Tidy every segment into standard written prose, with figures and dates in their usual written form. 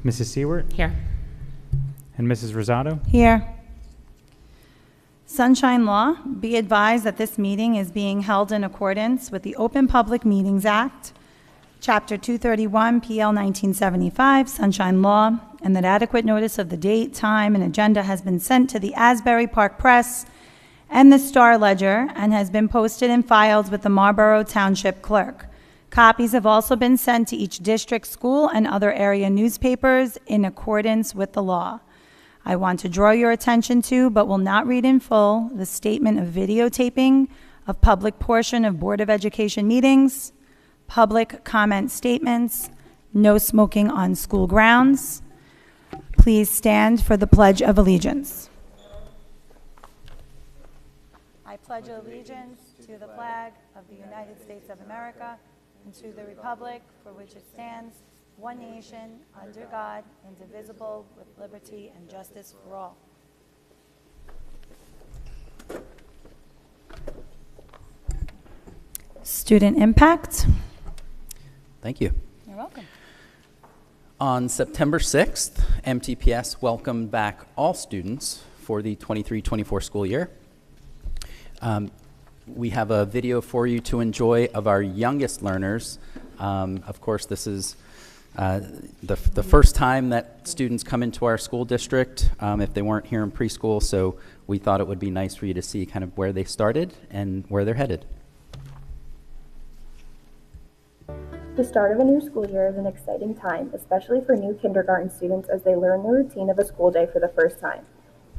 Mrs. Seward Here. and Mrs. Rosado. Here. Sunshine Law, be advised that this meeting is being held in accordance with the Open Public Meetings Act, Chapter 231, PL 1975, Sunshine Law, and that adequate notice of the date, time, and agenda has been sent to the Asbury Park Press and the Star Ledger and has been posted and filed with the Marlboro Township Clerk. Copies have also been sent to each district, school, and other area newspapers in accordance with the law. I want to draw your attention to, but will not read in full, the statement of videotaping of public portion of Board of Education meetings, public comment statements, no smoking on school grounds. Please stand for the Pledge of Allegiance. I pledge allegiance to the flag of the United States of America and to the republic for which it stands, one nation, under God, indivisible, with liberty and justice for all. Student impact. Thank you. You're welcome. On September 6th, MTPS welcomed back all students for the 23-24 school year. We have a video for you to enjoy of our youngest learners. Of course, this is the first time that students come into our school district if they weren't here in preschool, so we thought it would be nice for you to see kind of where they started and where they're headed. The start of a new school year is an exciting time, especially for new kindergarten students as they learn the routine of a school day for the first time.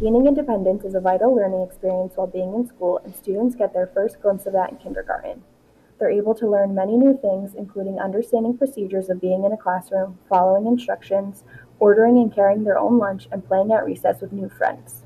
Gaining independence is a vital learning experience while being in school, and students get their first glimpse of that in kindergarten. They're able to learn many new things, including understanding procedures of being in a classroom, following instructions, ordering and carrying their own lunch, and playing at recess with new friends.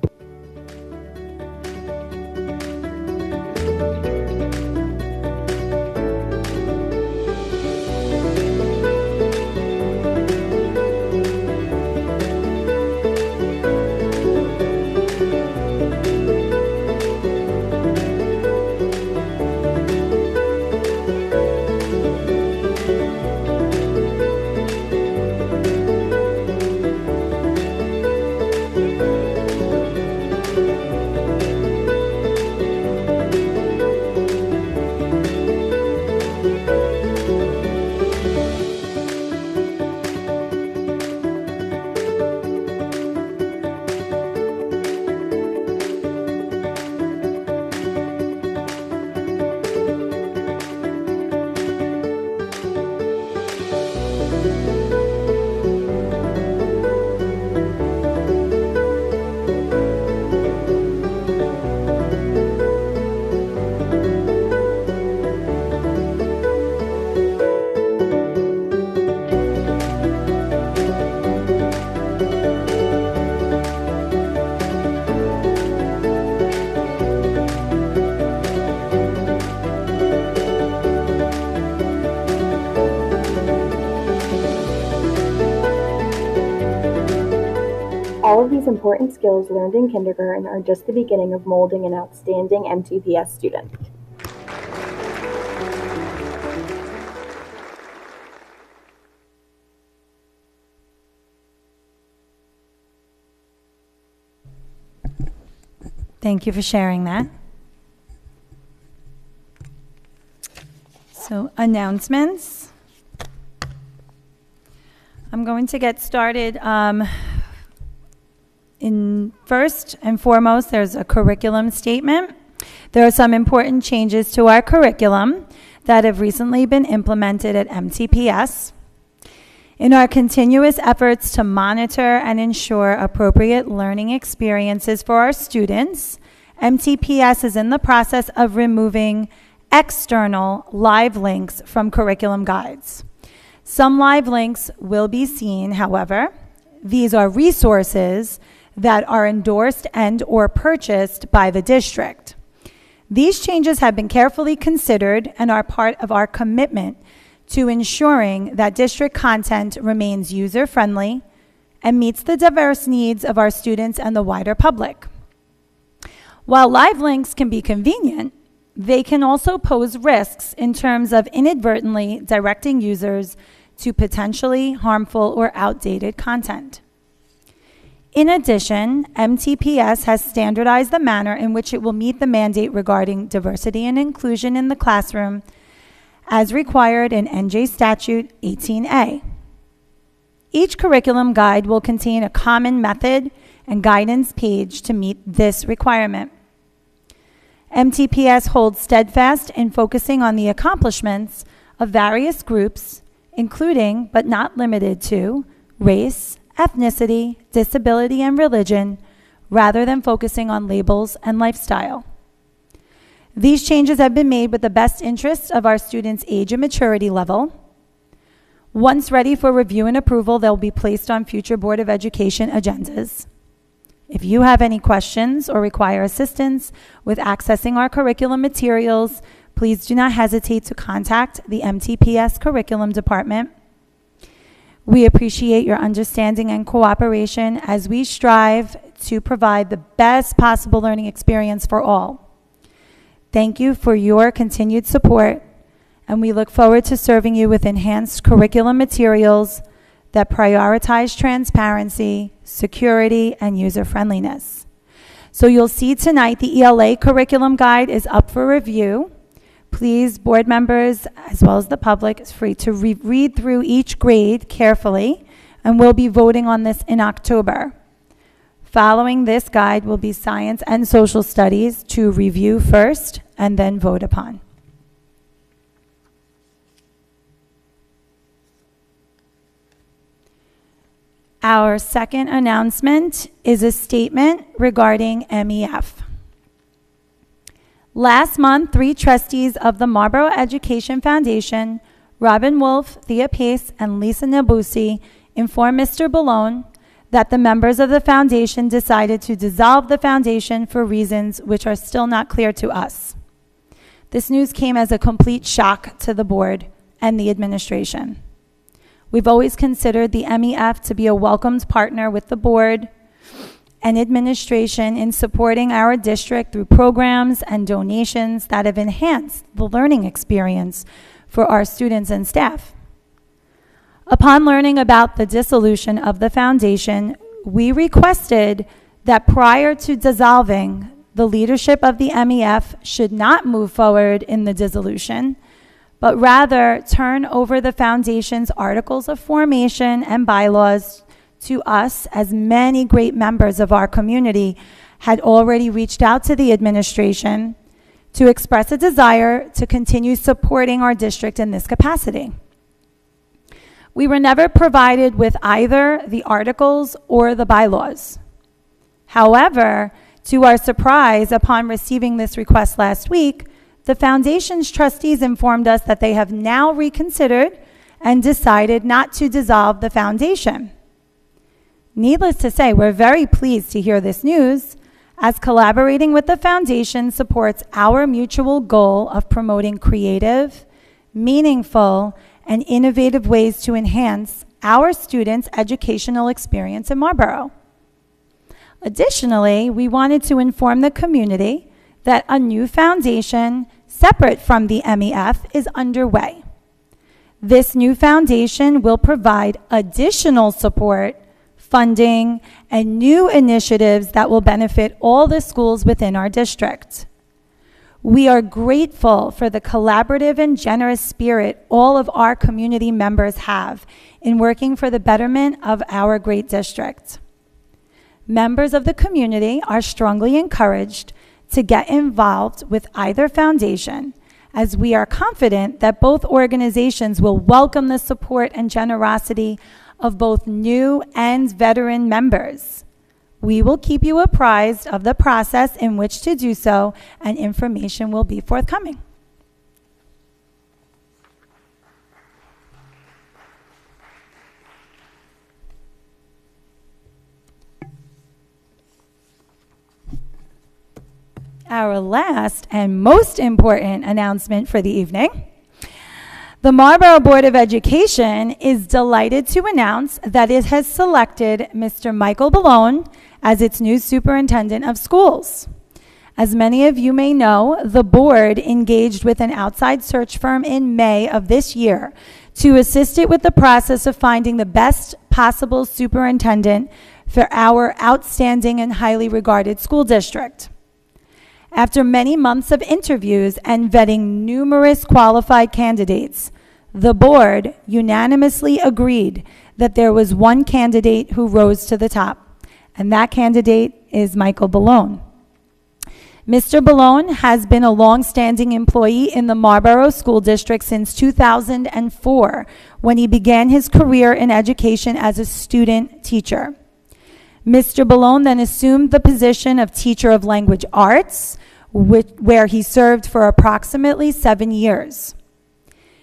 All of these important skills learned in kindergarten are just the beginning of molding an outstanding MTPS student. Thank you for sharing that. So, announcements. I'm going to get started. In first and foremost, there's a curriculum statement. There are some important changes to our curriculum that have recently been implemented at MTPS. In our continuous efforts to monitor and ensure appropriate learning experiences for our students, MTPS is in the process of removing external live links from curriculum guides. Some live links will be seen, however. These are resources that are endorsed and or purchased by the district. These changes have been carefully considered and are part of our commitment to ensuring that district content remains user-friendly and meets the diverse needs of our students and the wider public. While live links can be convenient, they can also pose risks in terms of inadvertently directing users to potentially harmful or outdated content. In addition, MTPS has standardized the manner in which it will meet the mandate regarding diversity and inclusion in the classroom as required in NJ Statute 18A. Each curriculum guide will contain a common method and guidance page to meet this requirement. MTPS holds steadfast in focusing on the accomplishments of various groups, including but not limited to race, ethnicity, disability, and religion, rather than focusing on labels and lifestyle. These changes have been made with the best interests of our students' age and maturity level. Once ready for review and approval, they'll be placed on future Board of Education agendas. If you have any questions or require assistance with accessing our curriculum materials, please do not hesitate to contact the MTPS Curriculum Department. We appreciate your understanding and cooperation as we strive to provide the best possible learning experience for all. Thank you for your continued support, and we look forward to serving you with enhanced curriculum materials that prioritize transparency, security, and user-friendliness. So you'll see tonight the ELA curriculum guide is up for review. Please, board members, as well as the public, is free to read through each grade carefully, and we'll be voting on this in October. Following this guide will be science and social studies to review first and then vote upon. Our second announcement is a statement regarding MEF. Last month, 3 trustees of the Marlboro Education Foundation, Robin Wolf, Thea Pace, and Lisa Nabusi, informed Mr. Ballone that the members of the foundation decided to dissolve the foundation for reasons which are still not clear to us. This news came as a complete shock to the board and the administration. We've always considered the MEF to be a welcomed partner with the board and administration in supporting our district through programs and donations that have enhanced the learning experience for our students and staff. Upon learning about the dissolution of the foundation, we requested that prior to dissolving, the leadership of the MEF should not move forward in the dissolution, but rather turn over the foundation's articles of formation and bylaws to us, as many great members of our community had already reached out to the administration to express a desire to continue supporting our district in this capacity. We were never provided with either the articles or the bylaws. However, to our surprise, upon receiving this request last week, the foundation's trustees informed us that they have now reconsidered and decided not to dissolve the foundation. Needless to say, we're very pleased to hear this news, as collaborating with the foundation supports our mutual goal of promoting creative, meaningful, and innovative ways to enhance our students' educational experience in Marlboro. Additionally, we wanted to inform the community that a new foundation separate from the MEF is underway. This new foundation will provide additional support, funding, and new initiatives that will benefit all the schools within our district. We are grateful for the collaborative and generous spirit all of our community members have in working for the betterment of our great district. Members of the community are strongly encouraged to get involved with either foundation, as we are confident that both organizations will welcome the support and generosity of both new and veteran members. We will keep you apprised of the process in which to do so, and information will be forthcoming. Our last and most important announcement for the evening. The Marlboro Board of Education is delighted to announce that it has selected Mr. Michael Ballone as its new superintendent of schools. As many of you may know, the board engaged with an outside search firm in May of this year to assist it with the process of finding the best possible superintendent for our outstanding and highly regarded school district. After many months of interviews and vetting numerous qualified candidates, the board unanimously agreed that there was one candidate who rose to the top, and that candidate is Michael Ballone. Mr. Ballone has been a long-standing employee in the Marlboro School District since 2004, when he began his career in education as a student teacher. Mr. Ballone then assumed the position of teacher of language arts, where he served for approximately 7 years.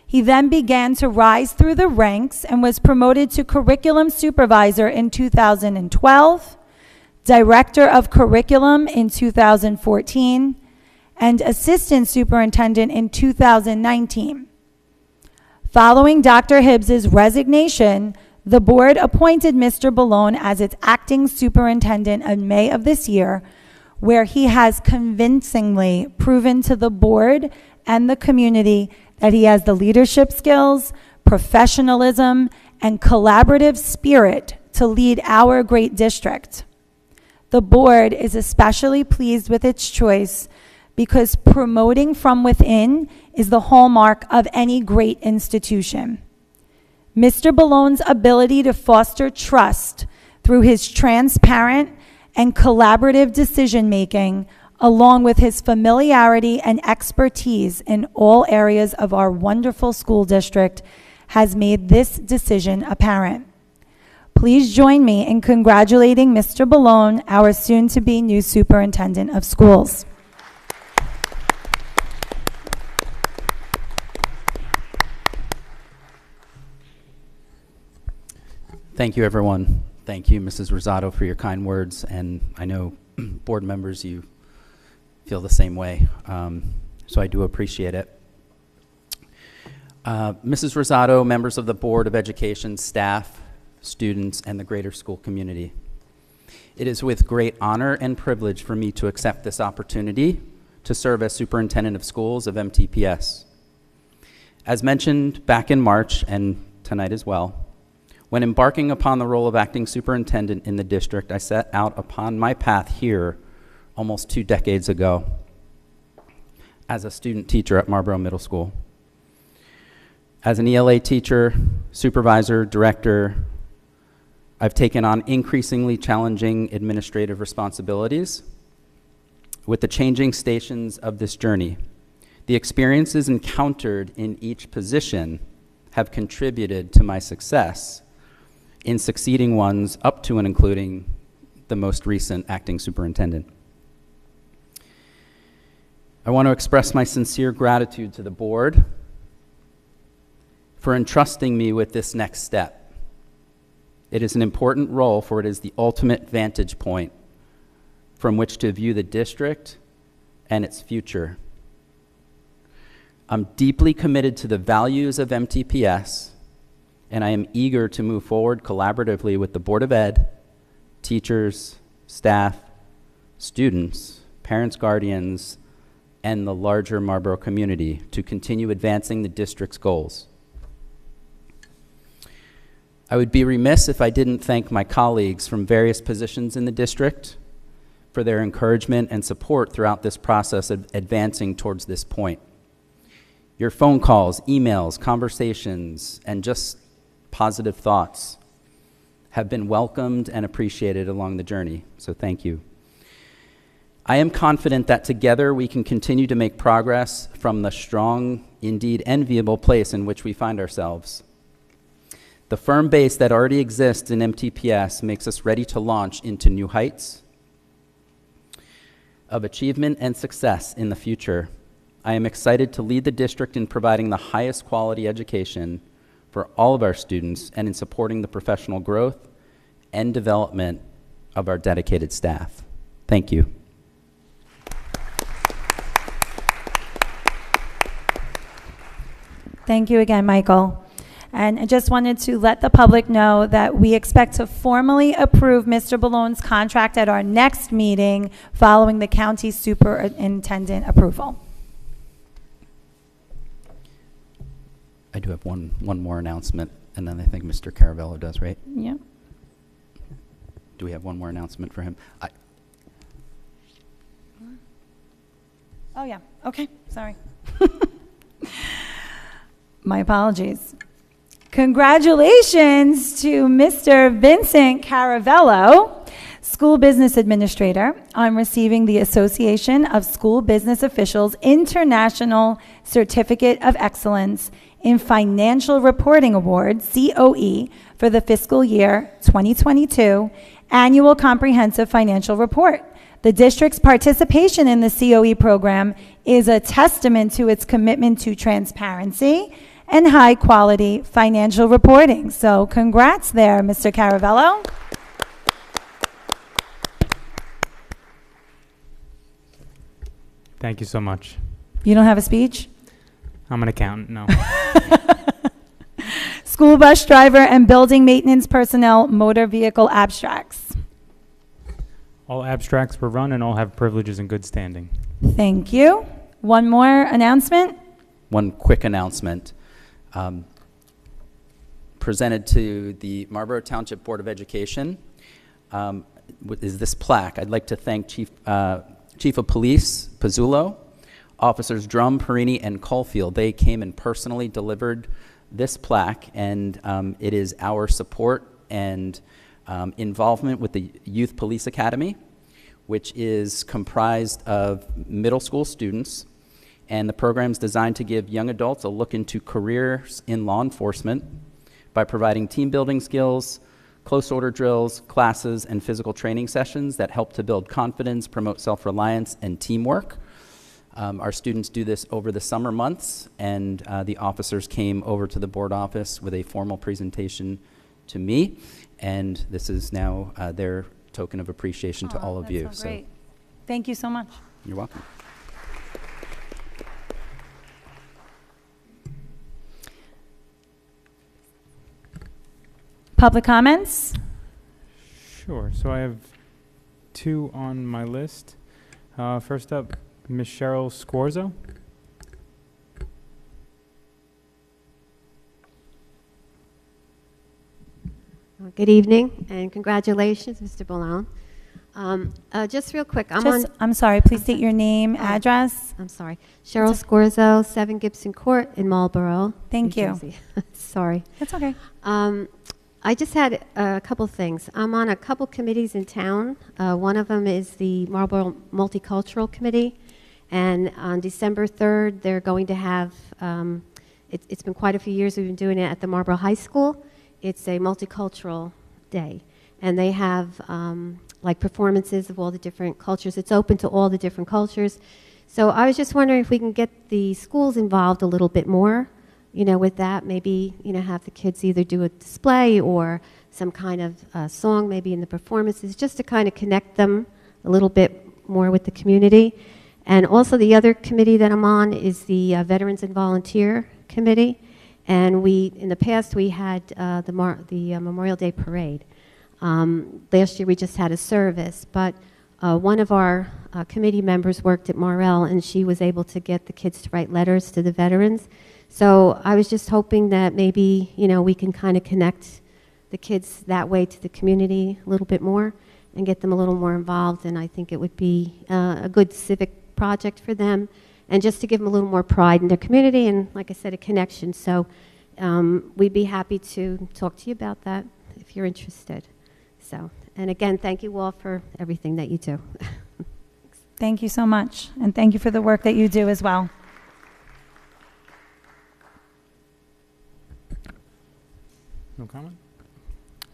He then began to rise through the ranks and was promoted to curriculum supervisor in 2012, director of curriculum in 2014, and assistant superintendent in 2019. Following Dr. Hibbs's resignation, the board appointed Mr. Ballone as its acting superintendent in May of this year, where he has convincingly proven to the board and the community that he has the leadership skills, professionalism, and collaborative spirit to lead our great district. The board is especially pleased with its choice because promoting from within is the hallmark of any great institution. Mr. Ballone's ability to foster trust through his transparent and collaborative decision-making, along with his familiarity and expertise in all areas of our wonderful school district, has made this decision apparent. Please join me in congratulating Mr. Ballone, our soon-to-be new superintendent of schools. Thank you, everyone. Thank you, Mrs. Rosado, for your kind words, and I know board members, you feel the same way, so I do appreciate it. Mrs. Rosado, members of the Board of Education, staff, students, and the greater school community. It is with great honor and privilege for me to accept this opportunity to serve as superintendent of schools of MTPS. As mentioned back in March, and tonight as well, when embarking upon the role of acting superintendent in the district, I set out upon my path here almost 2 decades ago as a student teacher at Marlboro Middle School. As an ELA teacher, supervisor, director, I've taken on increasingly challenging administrative responsibilities. With the changing stations of this journey, the experiences encountered in each position have contributed to my success in succeeding ones up to and including the most recent acting superintendent. I want to express my sincere gratitude to the board for entrusting me with this next step. It is an important role, for it is the ultimate vantage point from which to view the district and its future. I'm deeply committed to the values of MTPS, and I am eager to move forward collaboratively with the Board of Ed, teachers, staff, students, parents, guardians, and the larger Marlboro community to continue advancing the district's goals. I would be remiss if I didn't thank my colleagues from various positions in the district for their encouragement and support throughout this process of advancing towards this point. Your phone calls, emails, conversations, and just positive thoughts have been welcomed and appreciated along the journey, so thank you. I am confident that together we can continue to make progress from the strong, indeed enviable place in which we find ourselves. The firm base that already exists in MTPS makes us ready to launch into new heights of achievement and success in the future. I am excited to lead the district in providing the highest quality education for all of our students and in supporting the professional growth and development of our dedicated staff. Thank you. Thank you again, Michael. And I just wanted to let the public know that we expect to formally approve Mr. Ballone's contract at our next meeting following the county superintendent approval. I do have one more announcement, and then I think Mr. Caravello does, right? Yep. Do we have one more announcement for him? Oh, yeah. Okay. Sorry. My apologies. Congratulations to Mr. Vincent Caravello, School Business Administrator, on receiving the Association of School Business Officials International Certificate of Excellence in Financial Reporting Award, COE, for the fiscal year 2022 Annual Comprehensive Financial Report. The district's participation in the COE program is a testament to its commitment to transparency and high-quality financial reporting. So congrats there, Mr. Caravello. Thank you so much. You don't have a speech? I'm an accountant, no. School bus driver and building maintenance personnel motor vehicle abstracts. All abstracts were run and all have privileges in good standing. Thank you. One more announcement. One quick announcement. Presented to the Marlboro Township Board of Education is this plaque. I'd like to thank Chief of Police Pizzullo, Officers Drum, Perini, and Caulfield. They came and personally delivered this plaque, and it is our support and involvement with the Youth Police Academy, which is comprised of middle school students, and the program is designed to give young adults a look into careers in law enforcement by providing team building skills, close order drills, classes, and physical training sessions that help to build confidence, promote self-reliance, and teamwork. Our students do this over the summer months, and the officers came over to the board office with a formal presentation to me, and this is now their token of appreciation to all of you. So great. Thank you so much. You're welcome. Public comments? Sure. So I have two on my list. First up, Ms. Cheryl Scorzo. Good evening and congratulations, Mr. Ballone. Just real quick, I'm sorry, please state your name, address. I'm sorry. Cheryl Scorzo, 7 Gibson Court in Marlboro. Thank New you. Jersey. Sorry. That's okay. I just had a couple things. I'm on a couple committees in town. One of them is the Marlboro Multicultural Committee, and on December 3rd, they're going to have, it's been quite a few years we've been doing it at the Marlboro High School. It's a multicultural day, and they have like performances of all the different cultures. It's open to all the different cultures. So I was just wondering if we can get the schools involved a little bit more, you know, with that. Maybe, you know, have the kids either do a display or some kind of song maybe in the performances, just to kind of connect them a little bit more with the community. And also the other committee that I'm on is the Veterans and Volunteer Committee. And in the past, we had the Memorial Day Parade. Last year, we just had a service, but one of our committee members worked at Morrell, and she was able to get the kids to write letters to the veterans. So I was just hoping that maybe, you know, we can kind of connect the kids that way to the community a little bit more and get them a little more involved, and I think it would be a good civic project for them, and just to give them a little more pride in their community and, like I said, a connection. So we'd be happy to talk to you about that if you're interested. So, and again, thank you all for everything that you do. Thank you so much, and thank you for the work that you do as well. No comment?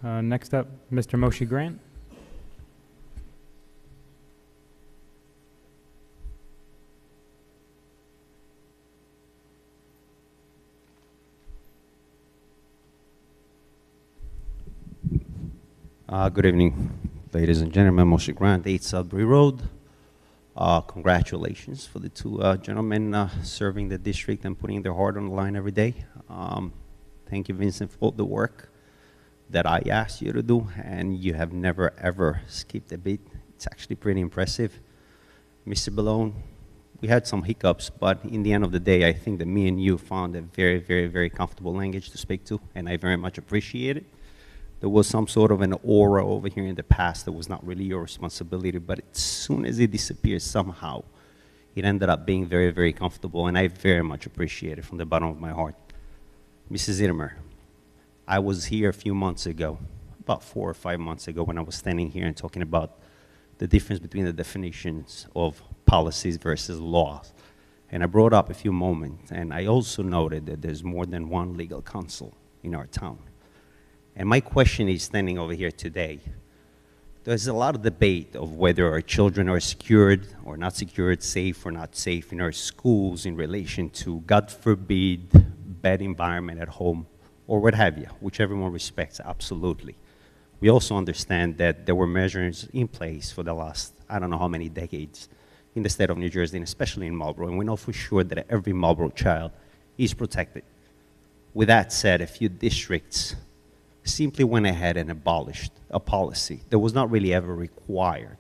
Next up, Mr. Moshe Grant. Good evening, ladies and gentlemen. Moshe Grant, 8 Sudbury Road. Congratulations for the two gentlemen serving the district and putting their heart on the line every day. Thank you, Vincent, for the work that I asked you to do, and you have never, ever skipped a beat. It's actually pretty impressive. Mr. Ballone, we had some hiccups, but in the end of the day, I think that me and you found a very, very, very comfortable language to speak to, and I very much appreciate it. There was some sort of an aura over here in the past that was not really your responsibility, but as soon as it disappeared somehow, it ended up being very, very comfortable, and I very much appreciate it from the bottom of my heart. Mrs. Zittimer, I was here a few months ago, about 4 or 5 months ago, when I was standing here and talking about the difference between the definitions of policies versus laws. And I brought up a few moments, and I also noted that there's more than one legal counsel in our town. And my question is, standing over here today, there's a lot of debate of whether our children are secured or not secured, safe or not safe in our schools in relation to, God forbid, bad environment at home, or what have you, which everyone respects, absolutely. We also understand that there were measures in place for the last, I don't know how many decades in the state of New Jersey, and especially in Marlboro, and we know for sure that every Marlboro child is protected. With that said, a few districts simply went ahead and abolished a policy that was not really ever required.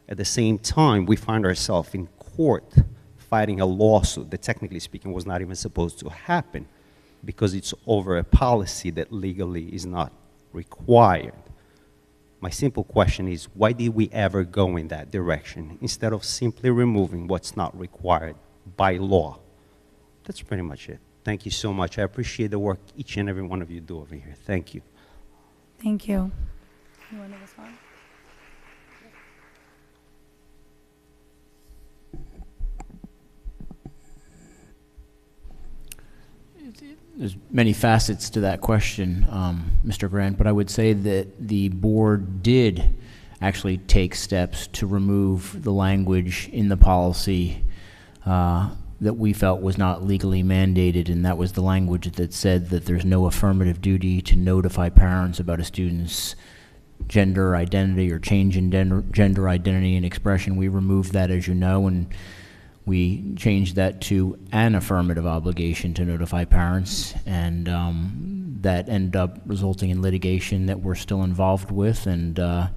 At the same time, we find ourselves in court fighting a lawsuit that, technically speaking, was not even supposed to happen because it's over a policy that legally is not required. My simple question is, why did we ever go in that direction instead of simply removing what's not required by law? That's pretty much it. Thank you so much. I appreciate the work each and every one of you do over here. Thank you. Thank you. You want to respond? There's many facets to that question, Mr. Grant, but I would say that the board did actually take steps to remove the language in the policy that we felt was not legally mandated, and that was the language that said that there's no affirmative duty to notify parents about a student's gender identity or change in gender identity and expression. We removed that, as you know, and we changed that to an affirmative obligation to notify parents, and that ended up resulting in litigation that we're still involved with, and the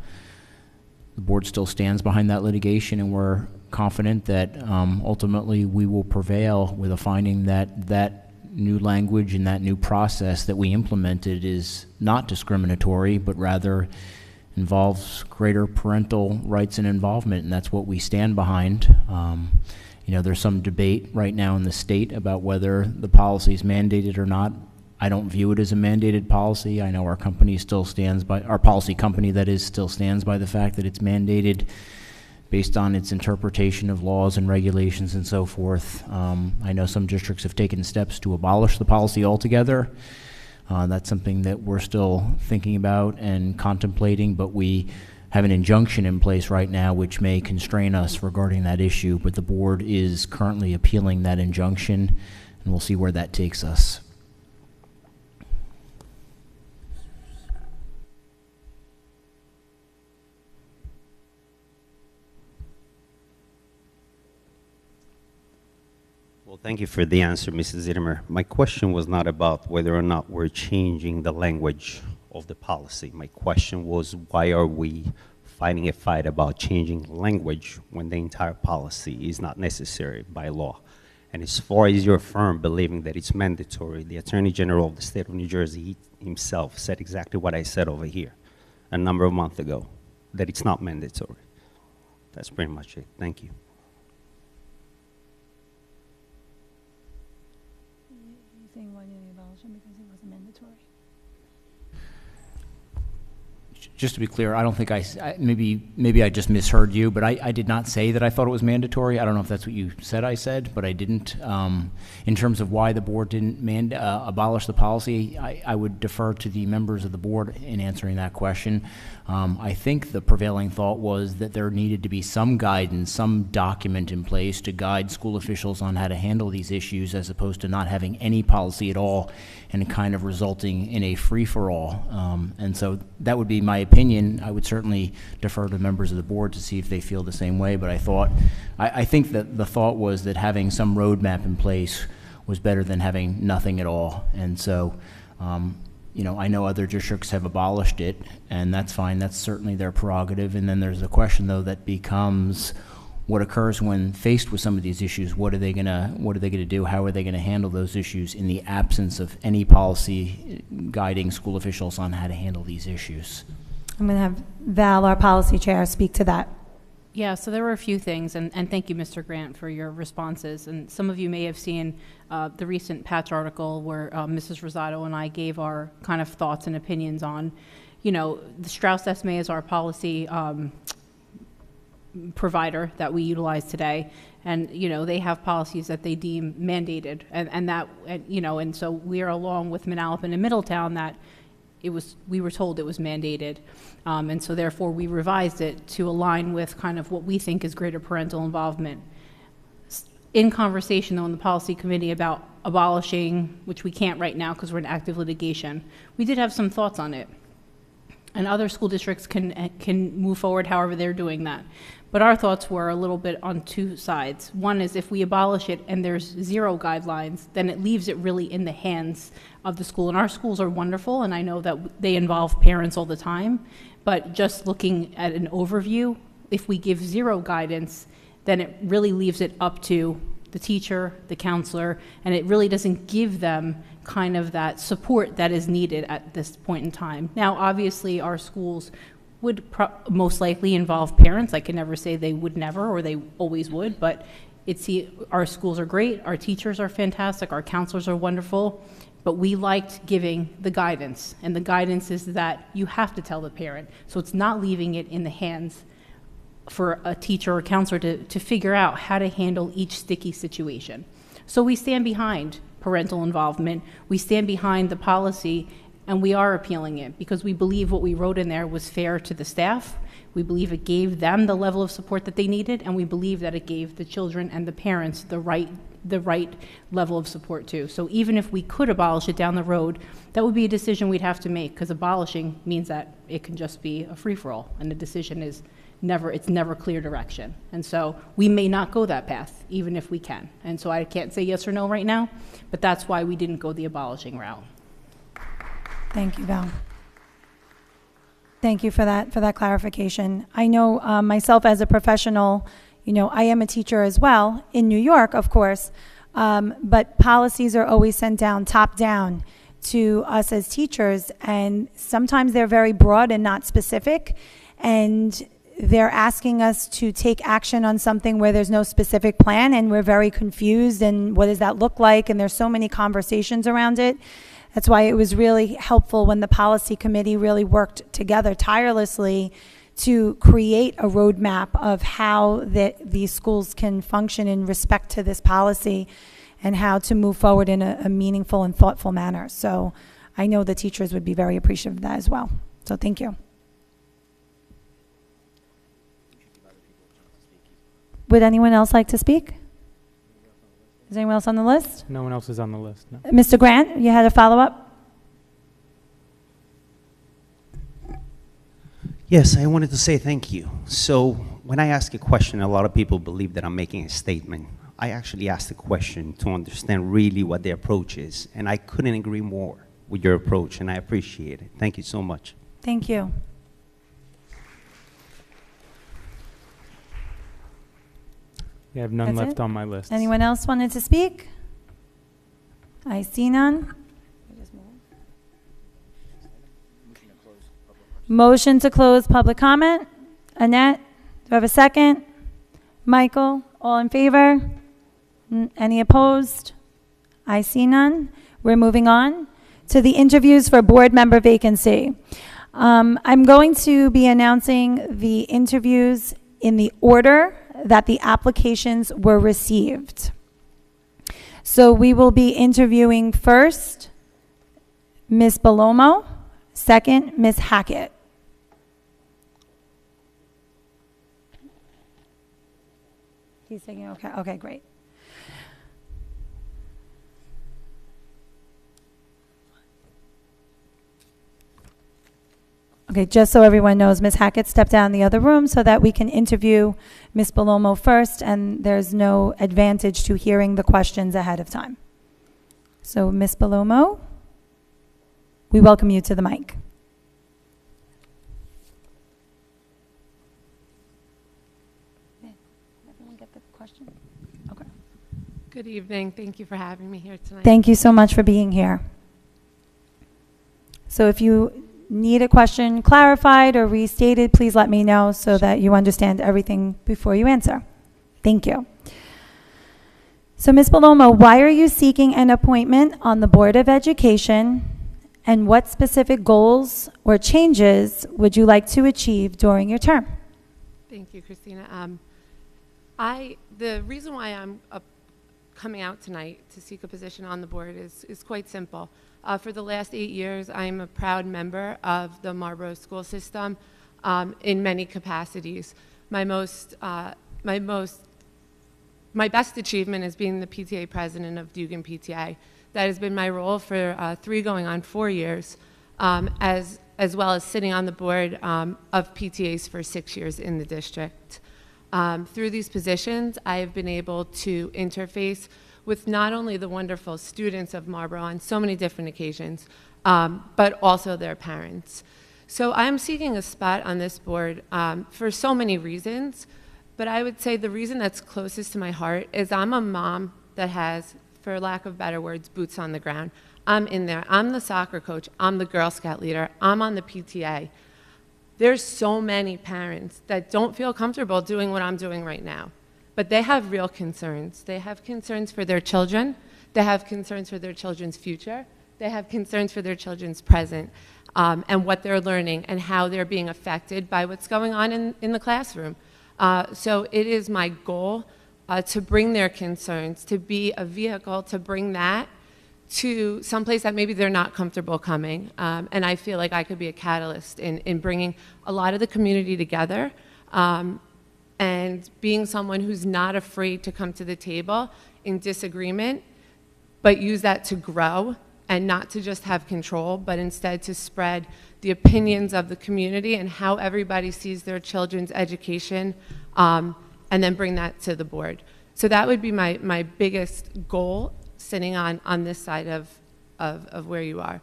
board still stands behind that litigation, and we're confident that ultimately we will prevail with a finding that that new language and that new process that we implemented is not discriminatory, but rather involves greater parental rights and involvement, and that's what we stand behind. You know, there's some debate right now in the state about whether the policy is mandated or not. I don't view it as a mandated policy. I know our company still stands by, our policy company that is, still stands by the fact that it's mandated based on its interpretation of laws and regulations and so forth. I know some districts have taken steps to abolish the policy altogether. That's something that we're still thinking about and contemplating, but we have an injunction in place right now which may constrain us regarding that issue, but the board is currently appealing that injunction, and we'll see where that takes us. Well, thank you for the answer, Mrs. Zittimer. My question was not about whether or not we're changing the language of the policy. My question was, why are we fighting a fight about changing language when the entire policy is not necessary by law? And as far as your firm believing that it's mandatory, the Attorney General of the state of New Jersey himself said exactly what I said over here a number of months ago, that it's not mandatory. That's pretty much it. Thank you. You're saying why didn't we abolish it because it wasn't mandatory? Just to be clear, I don't think maybe I just misheard you, but I did not say that I thought it was mandatory. I don't know if that's what you said I said, but I didn't. In terms of why the board didn't abolish the policy, I would defer to the members of the board in answering that question. I think the prevailing thought was that there needed to be some guidance, some document in place to guide school officials on how to handle these issues, as opposed to not having any policy at all and kind of resulting in a free-for-all. And so that would be my opinion. I would certainly defer to members of the board to see if they feel the same way, but I think that the thought was that having some roadmap in place was better than having nothing at all. And so, you know, I know other districts have abolished it, and that's fine. That's certainly their prerogative. And then there's a question, though, that becomes, what occurs when faced with some of these issues. What are they gonna do? How are they gonna handle those issues in the absence of any policy guiding school officials on how to handle these issues? I'm going to have Val, our policy chair, speak to that. Yeah, so there were a few things, and thank you, Mr. Grant, for your responses. And some of you may have seen the recent Patch article where Mrs. Rosado and I gave our kind of thoughts and opinions on, you know, the Strauss SMA is our policy provider that we utilize today. And, you know, they have policies that they deem mandated. And so we are along with Manalapan and Middletown that we were told it was mandated. And so therefore we revised it to align with kind of what we think is greater parental involvement. In conversation though in the policy committee about abolishing, which we can't right now because we're in active litigation, we did have some thoughts on it. And other school districts can move forward however they're doing that. But our thoughts were a little bit on two sides. One is if we abolish it and there's zero guidelines, then it leaves it really in the hands of the school. And our schools are wonderful, and I know that they involve parents all the time. But just looking at an overview, if we give zero guidance, then it really leaves it up to the teacher, the counselor, and it really doesn't give them kind of that support that is needed at this point in time. Now, obviously, our schools would most likely involve parents. I can never say they would never or they always would, but our schools are great, our teachers are fantastic, our counselors are wonderful, but we liked giving the guidance, and the guidance is that you have to tell the parent. So it's not leaving it in the hands for a teacher or counselor to figure out how to handle each sticky situation. So we stand behind parental involvement, we stand behind the policy, and we are appealing it because we believe what we wrote in there was fair to the staff. We believe it gave them the level of support that they needed, and we believe that it gave the children and the parents the right level of support too. So even if we could abolish it down the road, that would be a decision we'd have to make, because abolishing means that it can just be a free-for-all, and the decision is never clear direction. And so we may not go that path, even if we can. And so I can't say yes or no right now, but that's why we didn't go the abolishing route. Thank you, Val. Thank you for that clarification. I know myself as a professional, you know, I am a teacher as well in New York, of course, but policies are always sent down, top down to us as teachers, and sometimes they're very broad and not specific, and they're asking us to take action on something where there's no specific plan, and we're very confused, and what does that look like, and there's so many conversations around it. That's why it was really helpful when the policy committee really worked together tirelessly to create a roadmap of how these schools can function in respect to this policy and how to move forward in a meaningful and thoughtful manner. So I know the teachers would be very appreciative of that as well. So thank you. Would anyone else like to speak? Is anyone else on the list? No one else is on the list, no. Mr. Grant, you had a follow-up? Yes, I wanted to say thank you. So when I ask a question, a lot of people believe that I'm making a statement. I actually asked a question to understand really what the approach is, and I couldn't agree more with your approach, and I appreciate it. Thank you so much. Thank you. I have none That's left it? on my list. Anyone else wanted to speak? I see none. Motion to close public comment. Annette, do I have a second? Michael, all in favor? Any opposed? I see none. We're moving on to the interviews for board member vacancy. I'm going to be announcing the interviews in the order that the applications were received. So we will be interviewing first Ms. Balomo, second Ms. Hackett. He's taking, okay, great. Okay, just so everyone knows, Ms. Hackett stepped down in the other room so that we can interview Ms. Balomo first, and there's no advantage to hearing the questions ahead of time. So, Ms. Balomo, we welcome you to the mic. Good evening. Thank you for having me here tonight. Thank you so much for being here. So if you need a question clarified or restated, please let me know so that you understand everything before you answer. Thank you. So Ms. Paloma, why are you seeking an appointment on the Board of Education, and what specific goals or changes would you like to achieve during your term? Thank you, Christina. The reason why I'm coming out tonight to seek a position on the board is quite simple. For the last 8 years, I'm a proud member of the Marlboro school system in many capacities. My best achievement is being the PTA president of Dugan PTA. That has been my role for 3 going on 4 years, as well as sitting on the board of PTAs for 6 years in the district. Through these positions, I have been able to interface with not only the wonderful students of Marlboro on so many different occasions, but also their parents. So I'm seeking a spot on this board for so many reasons, but I would say the reason that's closest to my heart is I'm a mom that has, for lack of better words, boots on the ground. I'm in there. I'm the soccer coach. I'm the Girl Scout leader. I'm on the PTA. There's so many parents that don't feel comfortable doing what I'm doing right now, but they have real concerns. They have concerns for their children. They have concerns for their children's future. They have concerns for their children's present and what they're learning and how they're being affected by what's going on in the classroom. So it is my goal to bring their concerns, to be a vehicle to bring that to someplace that maybe they're not comfortable coming. And I feel like I could be a catalyst in bringing a lot of the community together and being someone who's not afraid to come to the table in disagreement, but use that to grow and not to just have control, but instead to spread the opinions of the community and how everybody sees their children's education, and then bring that to the board. So that would be my biggest goal sitting on this side of where you are.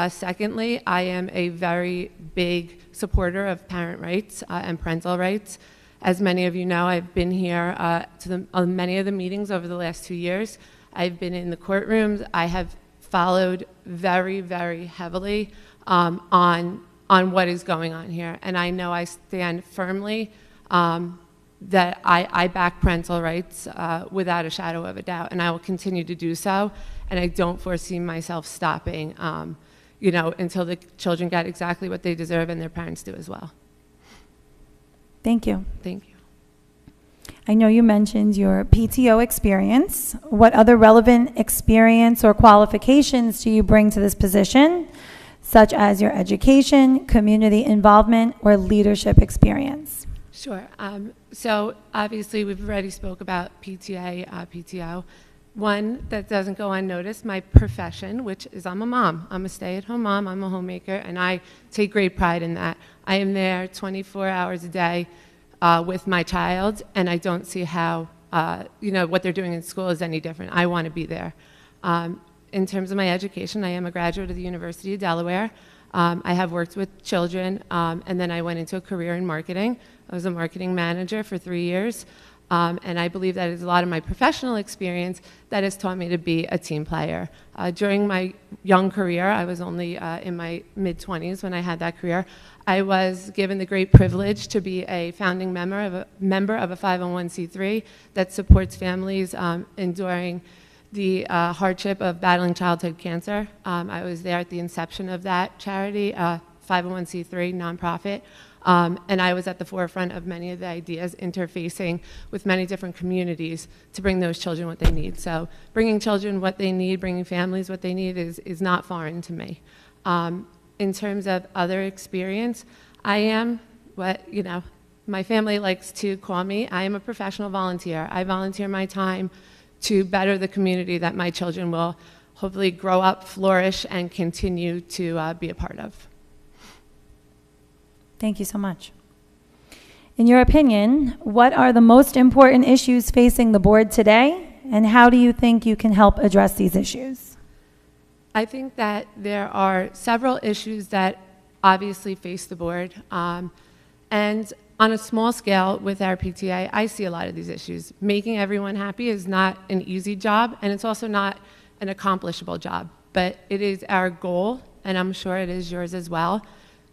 Secondly, I am a very big supporter of parent rights and parental rights. As many of you know, I've been here to many of the meetings over the last 2 years. I've been in the courtrooms. I have followed very, very heavily on what is going on here. And I know I stand firmly that I back parental rights without a shadow of a doubt, and I will continue to do so. And I don't foresee myself stopping, until the children get exactly what they deserve and their parents do as well. Thank you. Thank you. I know you mentioned your PTO experience. What other relevant experience or qualifications do you bring to this position, such as your education, community involvement, or leadership experience? Sure. So obviously we've already spoke about PTA, PTO. One that doesn't go unnoticed, my profession, which is I'm a mom. I'm a stay-at-home mom. I'm a homemaker, and I take great pride in that. I am there 24 hours a day with my child, and I don't see how what they're doing in school is any different. I want to be there. In terms of my education, I am a graduate of the University of Delaware. I have worked with children, and then I went into a career in marketing. I was a marketing manager for 3 years, and I believe that is a lot of my professional experience that has taught me to be a team player. During my young career, I was only in my mid-20s when I had that career, I was given the great privilege to be a founding member of a 501c3 that supports families enduring the hardship of battling childhood cancer. I was there at the inception of that charity, 501c3 nonprofit, and I was at the forefront of many of the ideas interfacing with many different communities to bring those children what they need. So bringing children what they need, bringing families what they need is not foreign to me. In terms of other experience, I am what, my family likes to call me, I am a professional volunteer. I volunteer my time to better the community that my children will hopefully grow up, flourish, and continue to be a part of. Thank you so much. In your opinion, what are the most important issues facing the board today, and how do you think you can help address these issues? I think that there are several issues that obviously face the board, and on a small scale with our PTA, I see a lot of these issues. Making everyone happy is not an easy job, and it's also not an accomplishable job. But it is our goal, and I'm sure it is yours as well,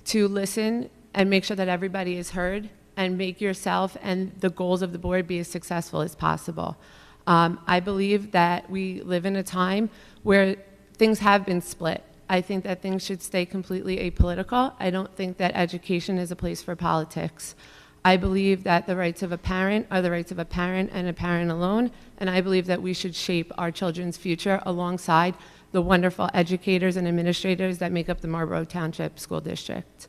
to listen and make sure that everybody is heard and make yourself and the goals of the board be as successful as possible. I believe that we live in a time where things have been split. I think that things should stay completely apolitical. I don't think that education is a place for politics. I believe that the rights of a parent are the rights of a parent and a parent alone, and I believe that we should shape our children's future alongside the wonderful educators and administrators that make up the Marlboro Township School District.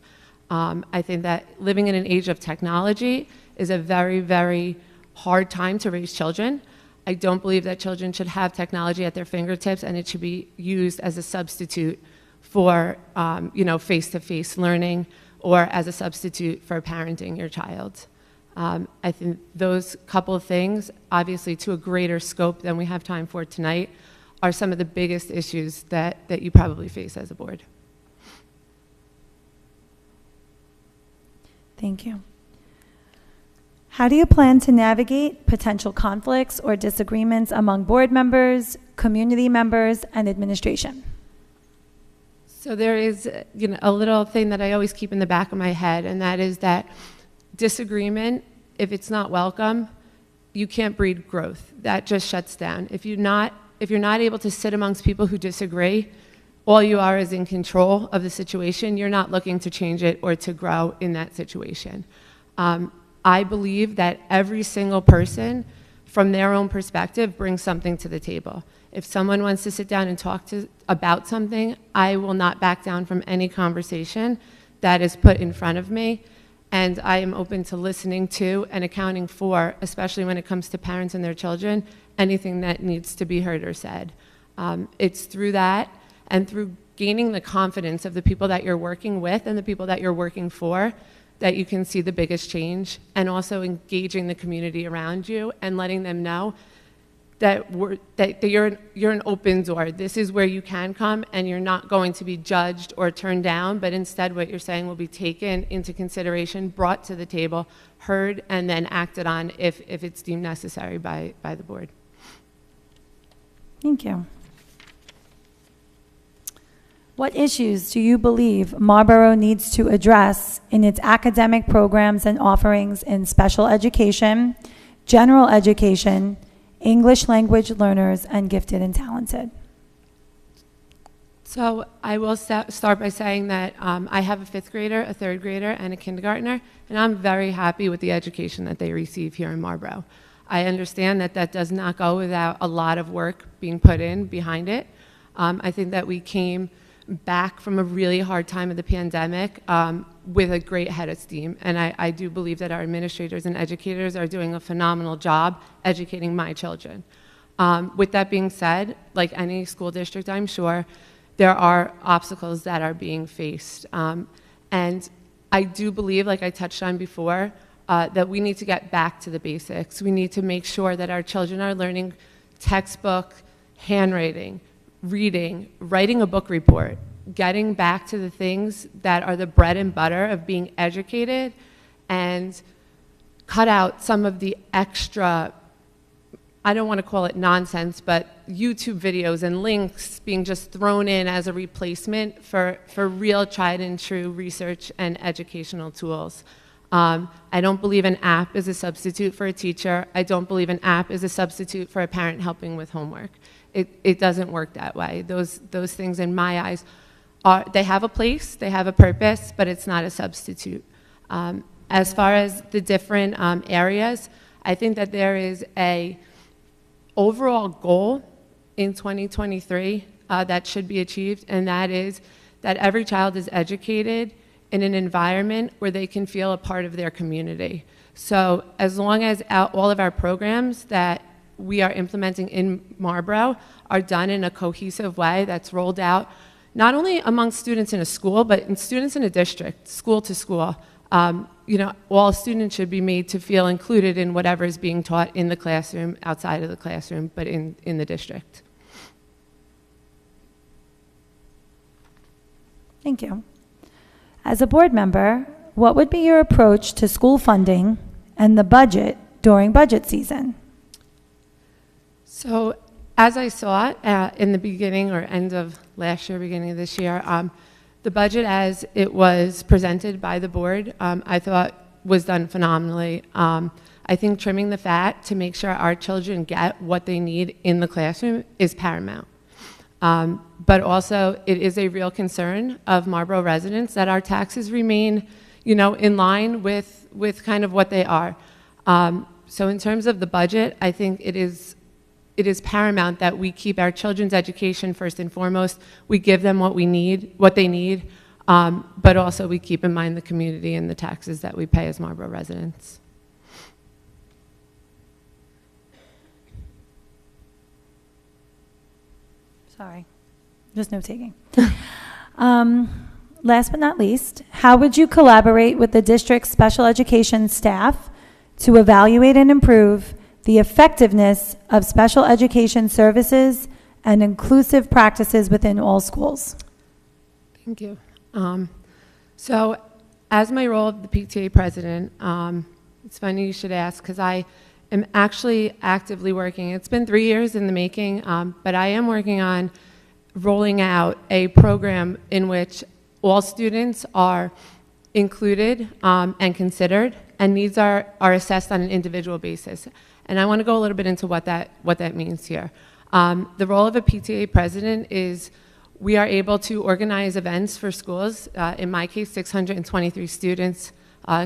I think that living in an age of technology is a very, very hard time to raise children. I don't believe that children should have technology at their fingertips and it should be used as a substitute for face-to-face learning or as a substitute for parenting your child. I think those couple of things, obviously to a greater scope than we have time for tonight, are some of the biggest issues that you probably face as a board. Thank you. How do you plan to navigate potential conflicts or disagreements among board members, community members, and administration? So there is a little thing that I always keep in the back of my head, and that is that disagreement, if it's not welcome, you can't breed growth. That just shuts down. If you're not able to sit amongst people who disagree, all you are is in control of the situation. You're not looking to change it or to grow in that situation. I believe that every single person, from their own perspective, brings something to the table. If someone wants to sit down and talk about something, I will not back down from any conversation that is put in front of me. And I am open to listening to and accounting for, especially when it comes to parents and their children, anything that needs to be heard or said. It's through that and through gaining the confidence of the people that you're working with and the people that you're working for that you can see the biggest change, and also engaging the community around you and letting them know that you're an open door. This is where you can come and you're not going to be judged or turned down, but instead what you're saying will be taken into consideration, brought to the table, heard, and then acted on if it's deemed necessary by the board. Thank you. What issues do you believe Marlboro needs to address in its academic programs and offerings in special education, general education, English language learners, and gifted and talented? So I will start by saying that I have a 5th grader, a 3rd grader, and a kindergartner, and I'm very happy with the education that they receive here in Marlboro. I understand that that does not go without a lot of work being put in behind it. I think that we came back from a really hard time of the pandemic with a great head of steam. And I do believe that our administrators and educators are doing a phenomenal job educating my children. With that being said, like any school district, I'm sure, there are obstacles that are being faced. And I do believe, like I touched on before, that we need to get back to the basics. We need to make sure that our children are learning textbook, handwriting, reading, writing a book report, getting back to the things that are the bread and butter of being educated, and cut out some of the extra, I don't want to call it nonsense, but YouTube videos and links being just thrown in as a replacement for real tried and true research and educational tools. I don't believe an app is a substitute for a teacher. I don't believe an app is a substitute for a parent helping with homework. It doesn't work that way. Those things, in my eyes, they have a place, they have a purpose, but it's not a substitute. As far as the different areas, I think that there is a overall goal in 2023 that should be achieved, and that is that every child is educated in an environment where they can feel a part of their community. So as long as all of our programs that we are implementing in Marlboro are done in a cohesive way that's rolled out, not only among students in a school, but in students in a district, school to school. All students should be made to feel included in whatever is being taught in the classroom, outside of the classroom, but in the district. Thank you. As a board member, what would be your approach to school funding and the budget during budget season? So, as I saw it in the beginning or end of last year, beginning of this year, the budget as it was presented by the board, I thought was done phenomenally. I think trimming the fat to make sure our children get what they need in the classroom is paramount. But also, it is a real concern of Marlboro residents that our taxes remain, in line with kind of what they are. So in terms of the budget, I think it is paramount that we keep our children's education first and foremost. We give them what they need, but also we keep in mind the community and the taxes that we pay as Marlboro residents. Sorry, just note taking. Last but not least, how would you collaborate with the district's special education staff to evaluate and improve the effectiveness of special education services and inclusive practices within all schools? Thank you. So as my role of the PTA president, it's funny you should ask because I am actually actively working. It's been 3 years in the making, but I am working on rolling out a program in which all students are included and considered, and needs are assessed on an individual basis. And I want to go a little bit into what that means here. The role of a PTA president is we are able to organize events for schools. In my case, 623 students.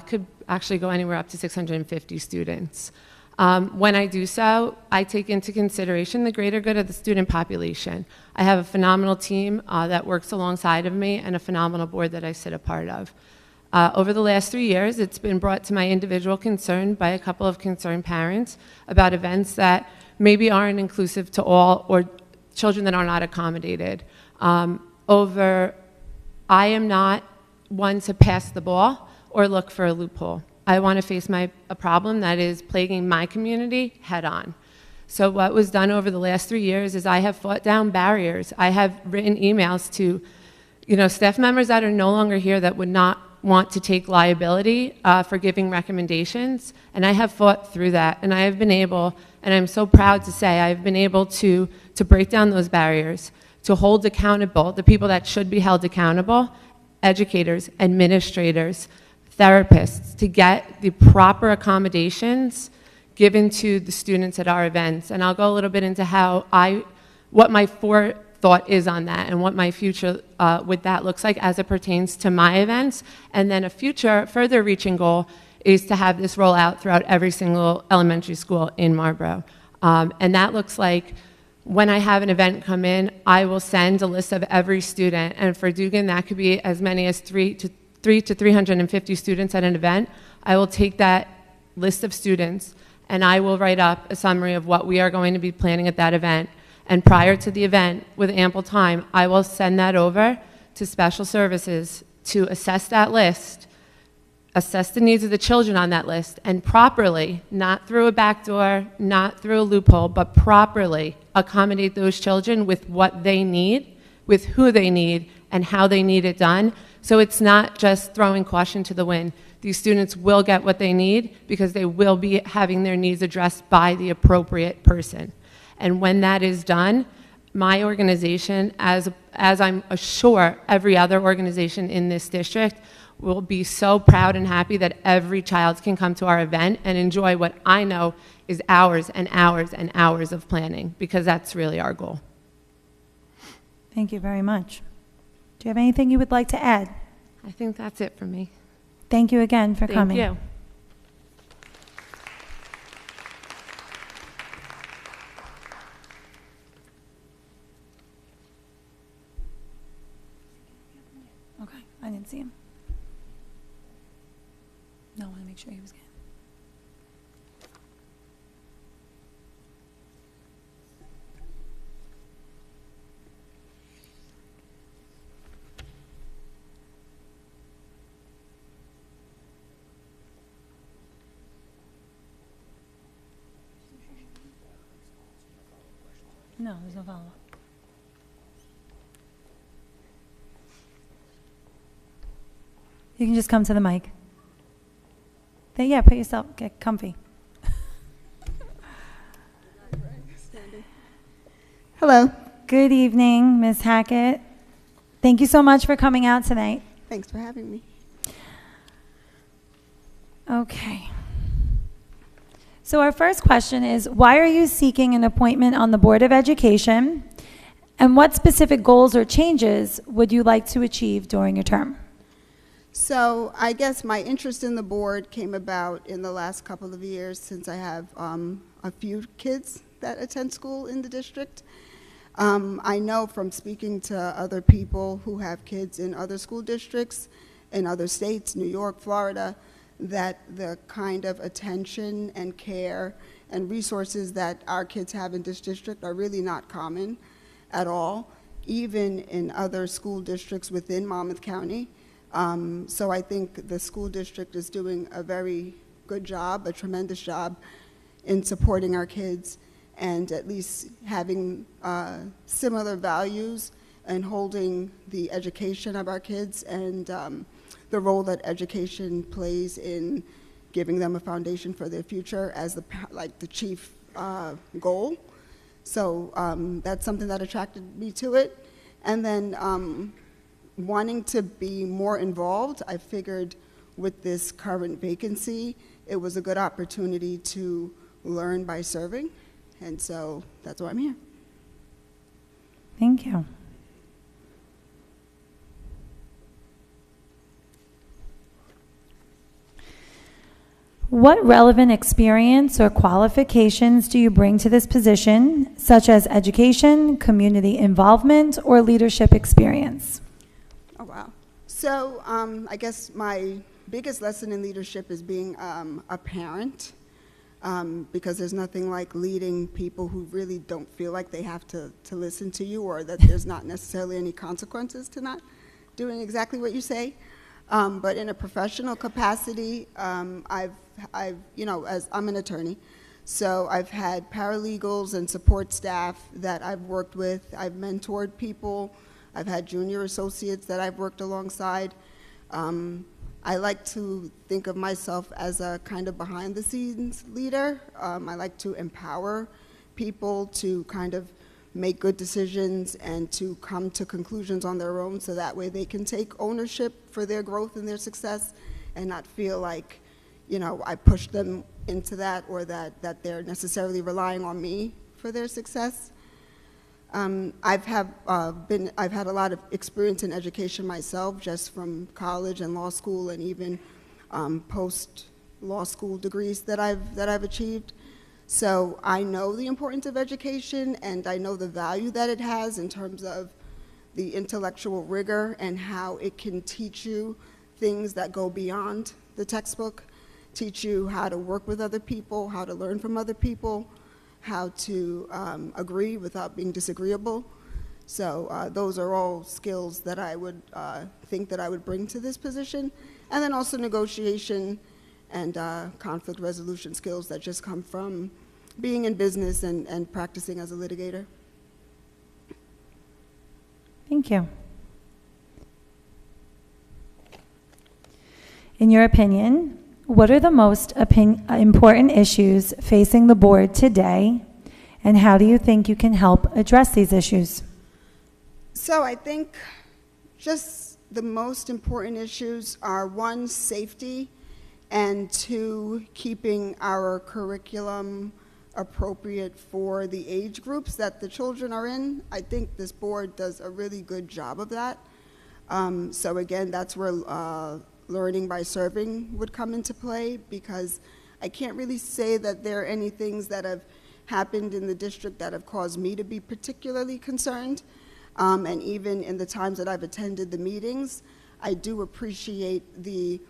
Could actually go anywhere up to 650 students. When I do so, I take into consideration the greater good of the student population. I have a phenomenal team that works alongside of me and a phenomenal board that I sit a part of. Over the last 3 years, it's been brought to my individual concern by a couple of concerned parents about events that maybe aren't inclusive to all or children that are not accommodated. I am not one to pass the ball or look for a loophole. I want to face a problem that is plaguing my community head on. So what was done over the last 3 years is I have fought down barriers. I have written emails to, staff members that are no longer here that would not want to take liability for giving recommendations, and I have fought through that, and I have been able, and I'm so proud to say, I've been able to break down those barriers, to hold accountable the people that should be held accountable, educators, administrators, therapists, to get the proper accommodations given to the students at our events. And I'll go a little bit into what my forethought is on that and what my future with that looks like as it pertains to my events. And then a future, further reaching goal is to have this roll out throughout every single elementary school in Marlboro. And that looks like when I have an event come in, I will send a list of every student. And for Dugan, that could be as many as 300 to 350 students at an event. I will take that list of students and I will write up a summary of what we are going to be planning at that event. And prior to the event, with ample time, I will send that over to special services to assess that list, assess the needs of the children on that list, and properly, not through a back door, not through a loophole, but properly accommodate those children with what they need, with who they need, and how they need it done. So it's not just throwing caution to the wind. These students will get what they need because they will be having their needs addressed by the appropriate person. And when that is done, my organization, as I'm sure every other organization in this district, will be so proud and happy that every child can come to our event and enjoy what I know is hours and hours and hours of planning, because that's really our goal. Thank you very much. Do you have anything you would like to add? I think that's it for me. Thank you again for coming. Thank you. Okay, I didn't see him. No, I want to make sure he was getting. No, there's no follow-up. You can just come to the mic. Yeah, put yourself, get comfy. Hello. Good evening, Ms. Hackett. Thank you so much for coming out tonight. Thanks for having me. Okay. So our first question is, why are you seeking an appointment on the Board of Education? And what specific goals or changes would you like to achieve during your term? So I guess my interest in the board came about in the last couple of years since I have a few kids that attend school in the district. I know from speaking to other people who have kids in other school districts in other states, New York, Florida, that the kind of attention and care and resources that our kids have in this district are really not common at all, even in other school districts within Monmouth County. So I think the school district is doing a very good job, a tremendous job in supporting our kids and at least having similar values and holding the education of our kids and the role that education plays in giving them a foundation for their future as the chief goal. So that's something that attracted me to it. And then wanting to be more involved, I figured with this current vacancy, it was a good opportunity to learn by serving. And so that's why I'm here. Thank you. What relevant experience or qualifications do you bring to this position, such as education, community involvement, or leadership experience? Oh, wow. So I guess my biggest lesson in leadership is being a parent, because there's nothing like leading people who really don't feel like they have to listen to you, or that there's not necessarily any consequences to not doing exactly what you say. But in a professional capacity, as I'm an attorney, so I've had paralegals and support staff that I've worked with. I've mentored people. I've had junior associates that I've worked alongside. I like to think of myself as a kind of behind-the-scenes leader. I like to empower people to kind of make good decisions and to come to conclusions on their own, so that way they can take ownership for their growth and their success and not feel like, I pushed them into that, or that they're necessarily relying on me for their success. I've had a lot of experience in education myself, just from college and law school, and even post-law school degrees that I've achieved. So I know the importance of education, and I know the value that it has in terms of the intellectual rigor and how it can teach you things that go beyond the textbook, teach you how to work with other people, how to learn from other people, how to agree without being disagreeable. So those are all skills that I would think that I would bring to this position. And then also negotiation and conflict resolution skills that just come from being in business and practicing as a litigator. Thank you. In your opinion, what are the most important issues facing the board today, and how do you think you can help address these issues? So I think just the most important issues are, one, safety, and two, keeping our curriculum appropriate for the age groups that the children are in. I think this board does a really good job of that. So again, that's where learning by serving would come into play, because I can't really say that there are any things that have happened in the district that have caused me to be particularly concerned. And even in the times that I've attended the meetings, I do appreciate the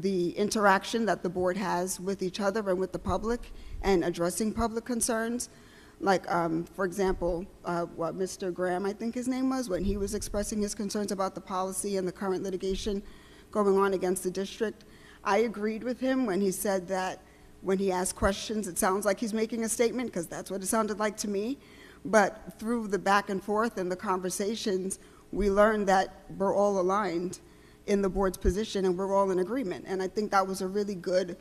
interaction that the board has with each other and with the public and addressing public concerns. Like, for example, what Mr. Graham, I think his name was, when he was expressing his concerns about the policy and the current litigation going on against the district, I agreed with him when he said that when he asked questions, it sounds like he's making a statement, because that's what it sounded like to me. But through the back and forth and the conversations, we learned that we're all aligned in the board's position, and we're all in agreement. And I think that was a really good,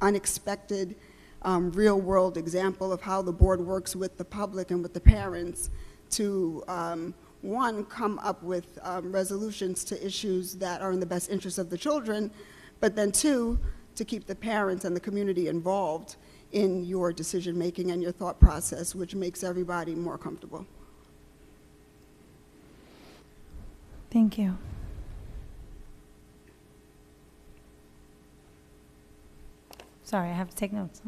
unexpected, real-world example of how the board works with the public and with the parents to, one, come up with resolutions to issues that are in the best interest of the children, but then two, to keep the parents and the community involved in your decision-making and your thought process, which makes everybody more comfortable. Thank you. Sorry, I have to take notes.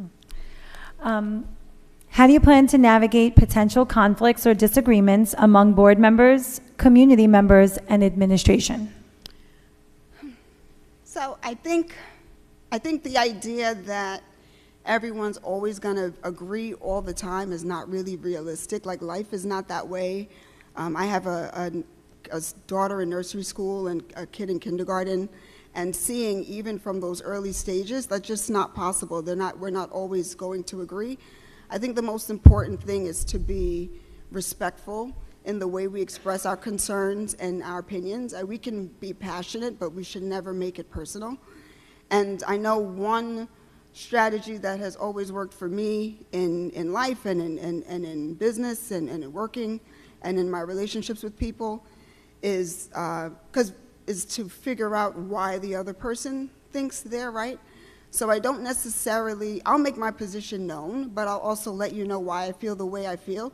How do you plan to navigate potential conflicts or disagreements among board members, community members, and administration? So I think the idea that everyone's always going to agree all the time is not really realistic. Like, life is not that way. I have a daughter in nursery school and a kid in kindergarten, and seeing even from those early stages, that's just not possible. We're not always going to agree. I think the most important thing is to be respectful in the way we express our concerns and our opinions. We can be passionate, but we should never make it personal. And I know one strategy that has always worked for me in life and in business and in working and in my relationships with people is to figure out why the other person thinks they're right. So I don't necessarily, I'll make my position known, but I'll also let you know why I feel the way I feel.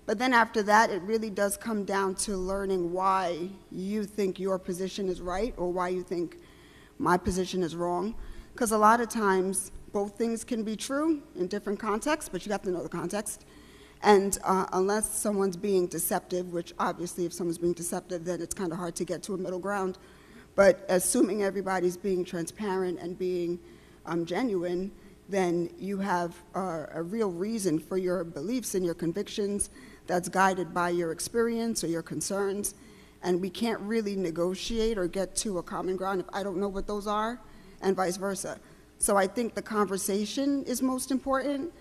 But then after that, it really does come down to learning why you think your position is right or why you think my position is wrong. Because a lot of times, both things can be true in different contexts, but you have to know the context. And unless someone's being deceptive, which obviously if someone's being deceptive, then it's kind of hard to get to a middle ground. But assuming everybody's being transparent and being genuine, then you have a real reason for your beliefs and your convictions that's guided by your experience or your concerns. And we can't really negotiate or get to a common ground if I don't know what those are, and vice versa. So I think the conversation is most important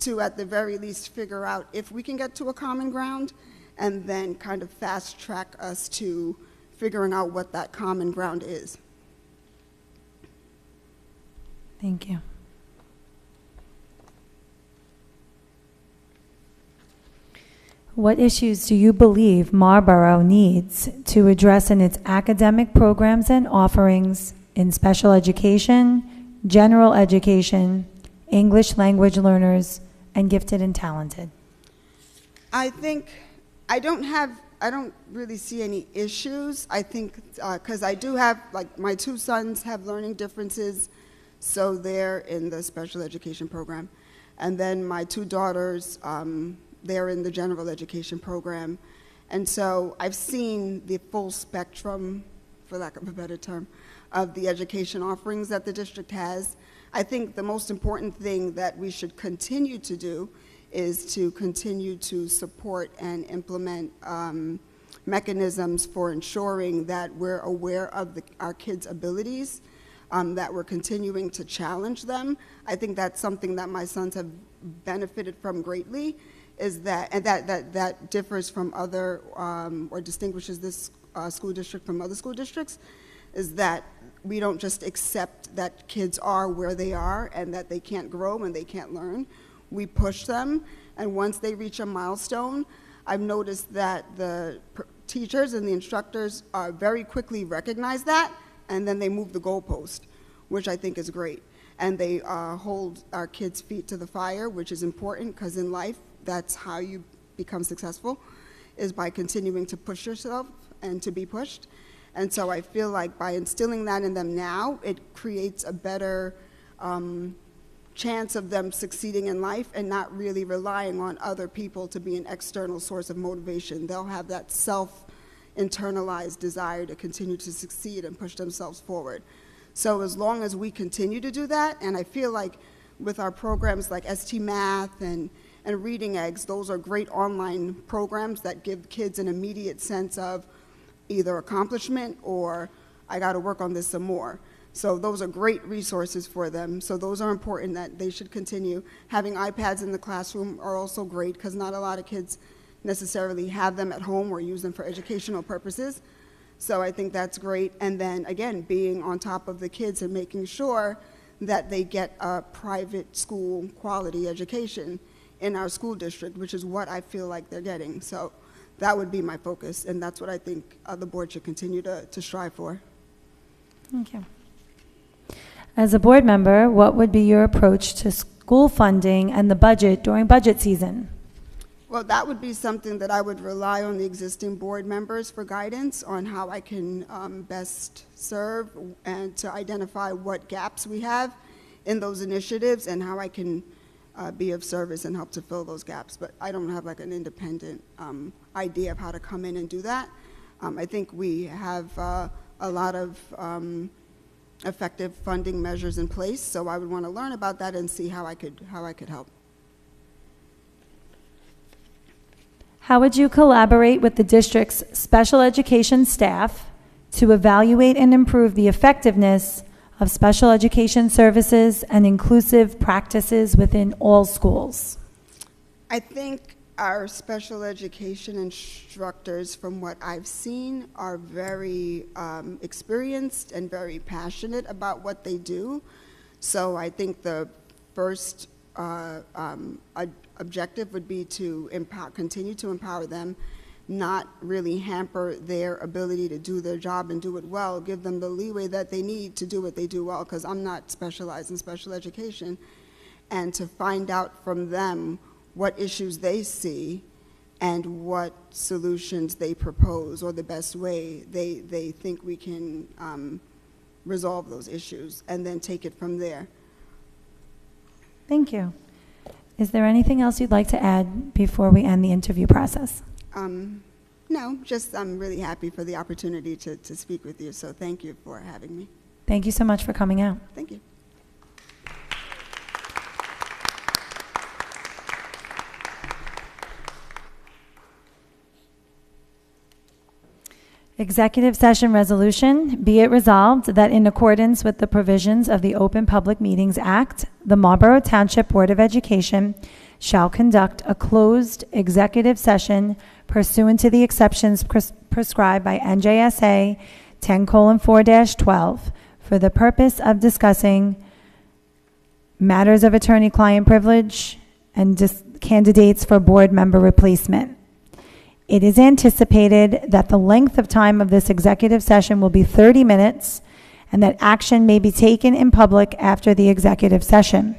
to, at the very least, figure out if we can get to a common ground, and then kind of fast track us to figuring out what that common ground is. Thank you. What issues do you believe Marlboro needs to address in its academic programs and offerings in special education, general education, English language learners, and gifted and talented? I think I don't really see any issues. I think because I do have, like, my two sons have learning differences, so they're in the special education program. And then my two daughters, they're in the general education program. And so I've seen the full spectrum, for lack of a better term, of the education offerings that the district has. I think the most important thing that we should continue to do is to continue to support and implement mechanisms for ensuring that we're aware of our kids' abilities, that we're continuing to challenge them. I think that's something that my sons have benefited from greatly, is that, and that differs from other, or distinguishes this school district from other school districts, is that we don't just accept that kids are where they are and that they can't grow and they can't learn. We push them, and once they reach a milestone, I've noticed that the teachers and the instructors very quickly recognize that, and then they move the goalpost, which I think is great. And they hold our kids' feet to the fire, which is important, because in life, that's how you become successful, is by continuing to push yourself and to be pushed. And so I feel like by instilling that in them now, it creates a better chance of them succeeding in life and not really relying on other people to be an external source of motivation. They'll have that self-internalized desire to continue to succeed and push themselves forward. So as long as we continue to do that, and I feel like with our programs like ST Math and Reading Eggs, those are great online programs that give kids an immediate sense of either accomplishment or I got to work on this some more. So those are great resources for them. So those are important, that they should continue. Having iPads in the classroom are also great, because not a lot of kids necessarily have them at home or use them for educational purposes. So I think that's great. And then, again, being on top of the kids and making sure that they get a private school quality education in our school district, which is what I feel like they're getting. So that would be my focus, and that's what I think the board should continue to strive for. Thank you. As a board member, what would be your approach to school funding and the budget during budget season? Well, that would be something that I would rely on the existing board members for guidance on how I can best serve and to identify what gaps we have in those initiatives and how I can be of service and help to fill those gaps. But I don't have like an independent idea of how to come in and do that. I think we have a lot of effective funding measures in place, so I would want to learn about that and see how I could help. How would you collaborate with the district's special education staff to evaluate and improve the effectiveness of special education services and inclusive practices within all schools? I think our special education instructors, from what I've seen, are very experienced and very passionate about what they do. So I think the first objective would be to continue to empower them, not really hamper their ability to do their job and do it well, give them the leeway that they need to do what they do well, because I'm not specialized in special education, and to find out from them what issues they see and what solutions they propose or the best way they think we can resolve those issues, and then take it from there. Thank you. Is there anything else you'd like to add before we end the interview process? No, just I'm really happy for the opportunity to speak with you, so thank you for having me. Thank you so much for coming out. Thank you. Executive session resolution. Be it resolved that in accordance with the provisions of the Open Public Meetings Act, the Marlboro Township Board of Education shall conduct a closed executive session pursuant to the exceptions prescribed by NJSA 10:4-12 for the purpose of discussing matters of attorney-client privilege and candidates for board member replacement. It is anticipated that the length of time of this executive session will be 30 minutes and that action may be taken in public after the executive session.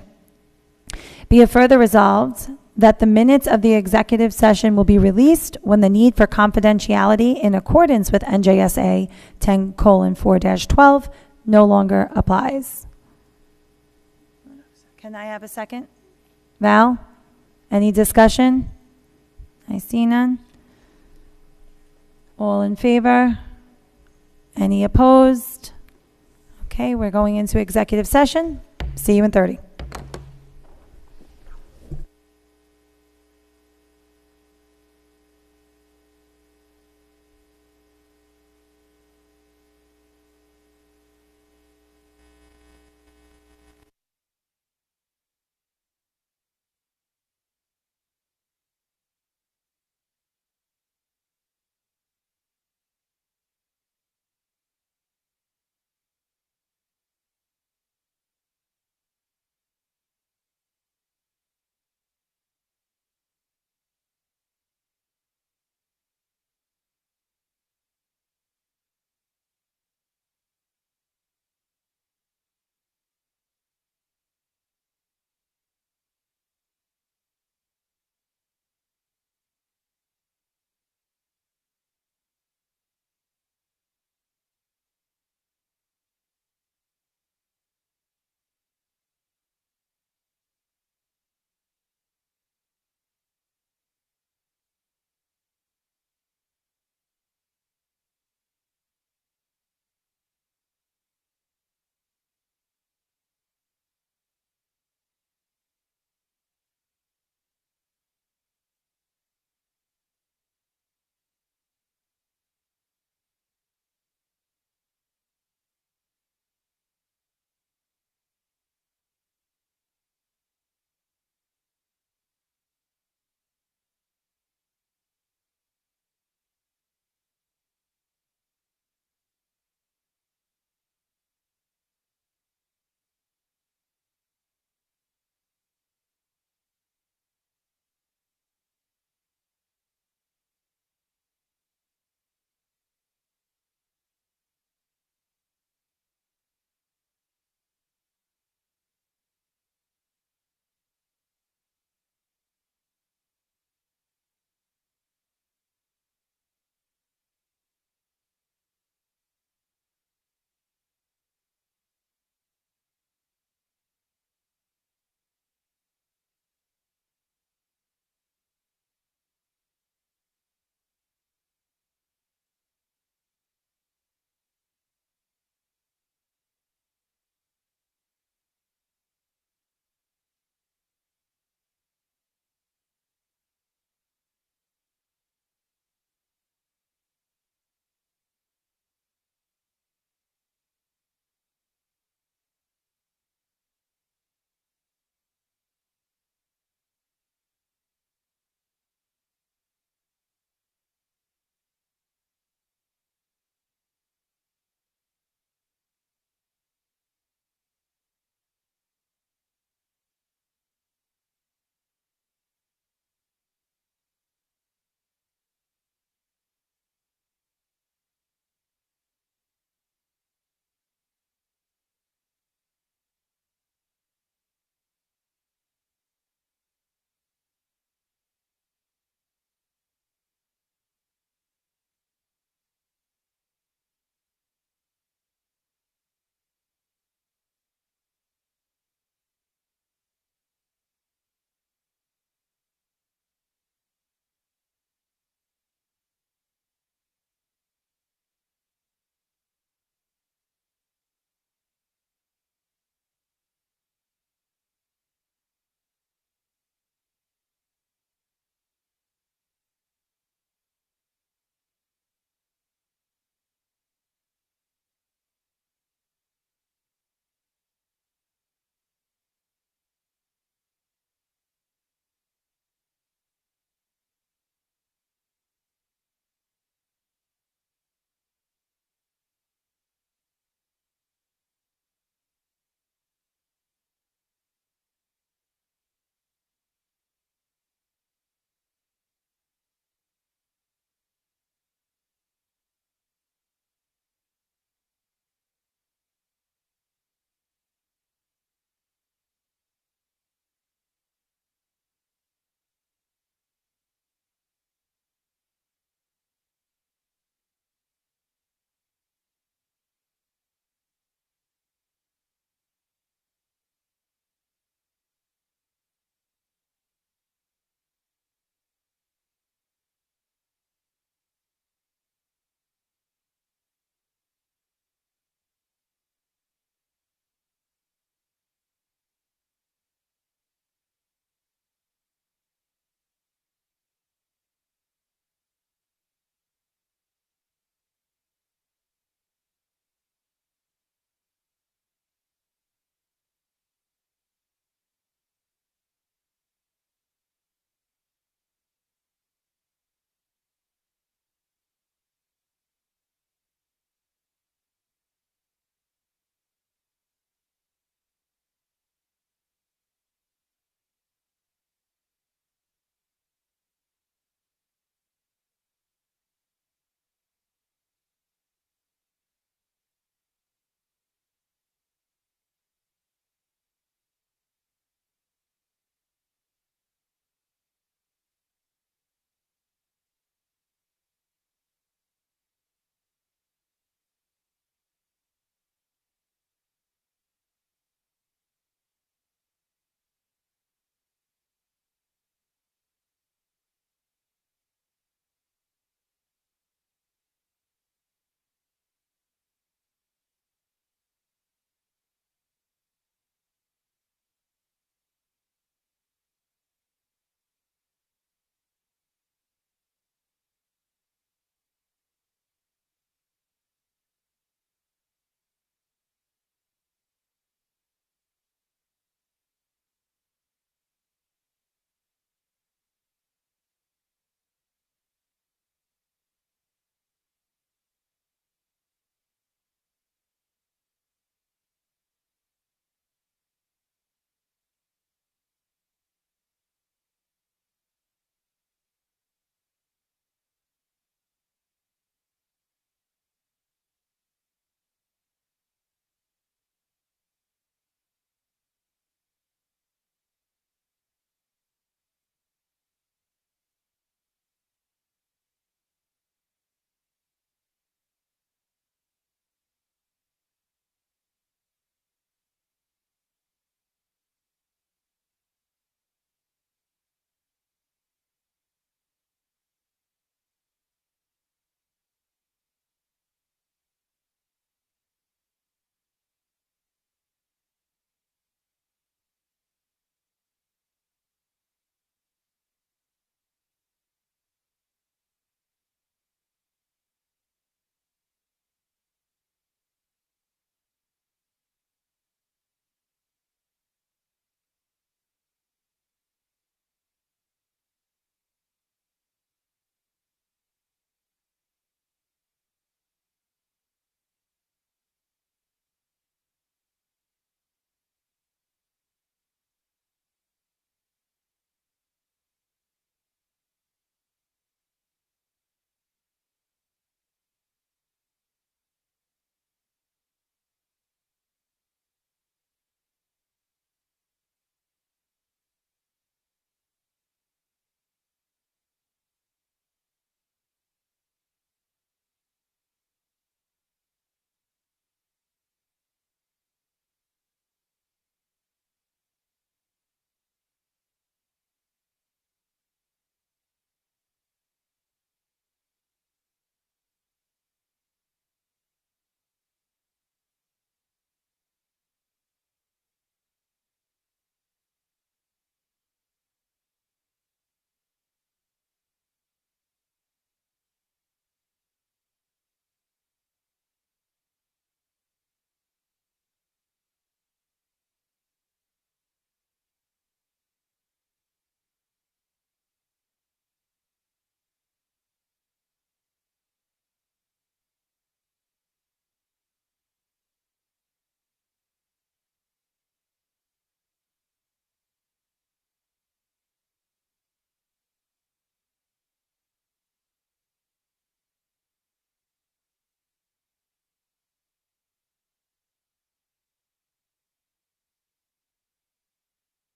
Be it further resolved that the minutes of the executive session will be released when the need for confidentiality in accordance with NJSA 10:4-12 no longer applies. Can I have a second? Val, any discussion? I see none. All in favor? Any opposed? Okay, we're going into executive session. See you in 30.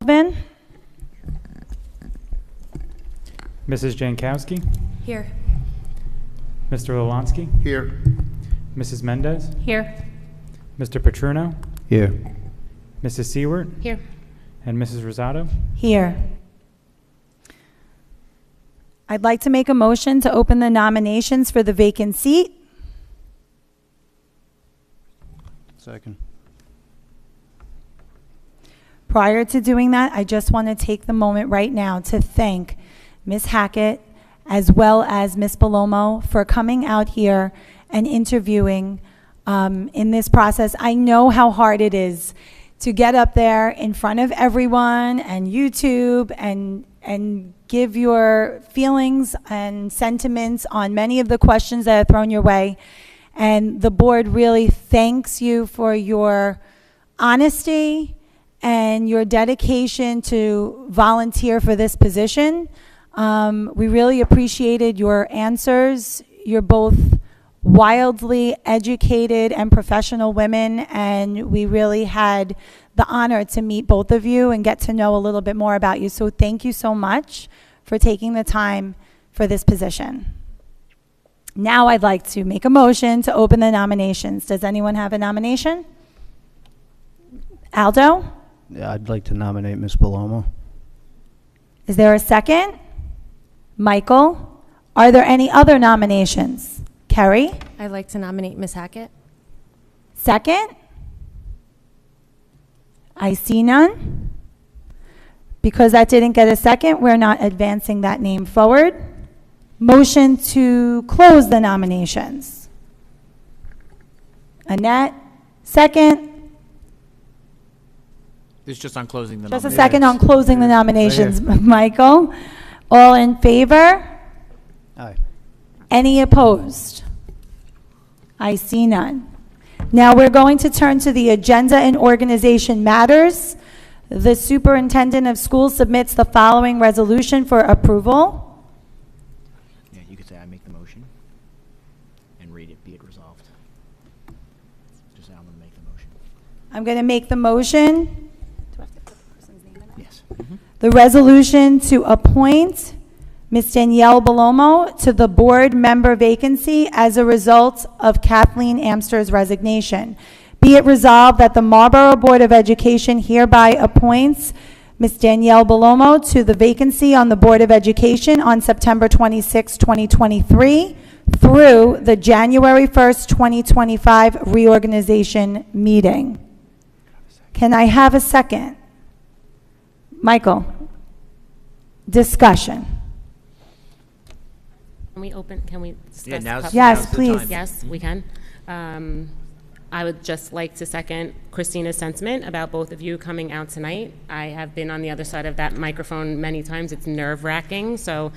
Sullivan? Mrs. Jankowski, Here. Mr. Lolansky, Here. Mrs. Mendez, Here. Mr. Petruno, Here. Mrs. Seward, Here. and Mrs. Rosado. Here. I'd like to make a motion to open the nominations for the vacant seat. Second. Prior to doing that, I just want to take the moment right now to thank Ms. Hackett as well as Ms. Palomo for coming out here and interviewing in this process. I know how hard it is to get up there in front of everyone and YouTube and give your feelings and sentiments on many of the questions that are thrown your way. And the board really thanks you for your honesty and your dedication to volunteer for this position. We really appreciated your answers. You're both wildly educated and professional women, and we really had the honor to meet both of you and get to know a little bit more about you. So thank you so much for taking the time for this position. Now I'd like to make a motion to open the nominations. Does anyone have a nomination? Aldo? Yeah, I'd like to nominate Ms. Palomo. Is there a second? Michael? Are there any other nominations? Kerry? I'd like to nominate Ms. Hackett. Second? I see none. Because that didn't get a second, we're not advancing that name forward. Motion to close the nominations. Annette, second. This is just on closing the Just a nominations. second on closing the nominations. Michael, all in favor? Aye. Any opposed? I see none. Now we're going to turn to the agenda and organization matters. The superintendent of schools submits the following resolution for approval. Yeah, you could say I make the motion and read it, be it resolved. Just say I'm going to make the motion. I'm going to make the motion. Do I have to put the person's name in it? Yes. The resolution to appoint Ms. Danielle Bellomo to the board member vacancy as a result of Kathleen Amster's resignation. Be it resolved that the Marlboro Board of Education hereby appoints Ms. Danielle Bellomo to the vacancy on the Board of Education on September 26, 2023 through the January 1st, 2025 reorganization meeting. Can I have a second? Michael, discussion. Can we discuss? Yeah, now's Yes, the please. time. Yes, we can. I would just like to second Christina's sentiment about both of you coming out tonight. I have been on the other side of that microphone many times. It's nerve-wracking, so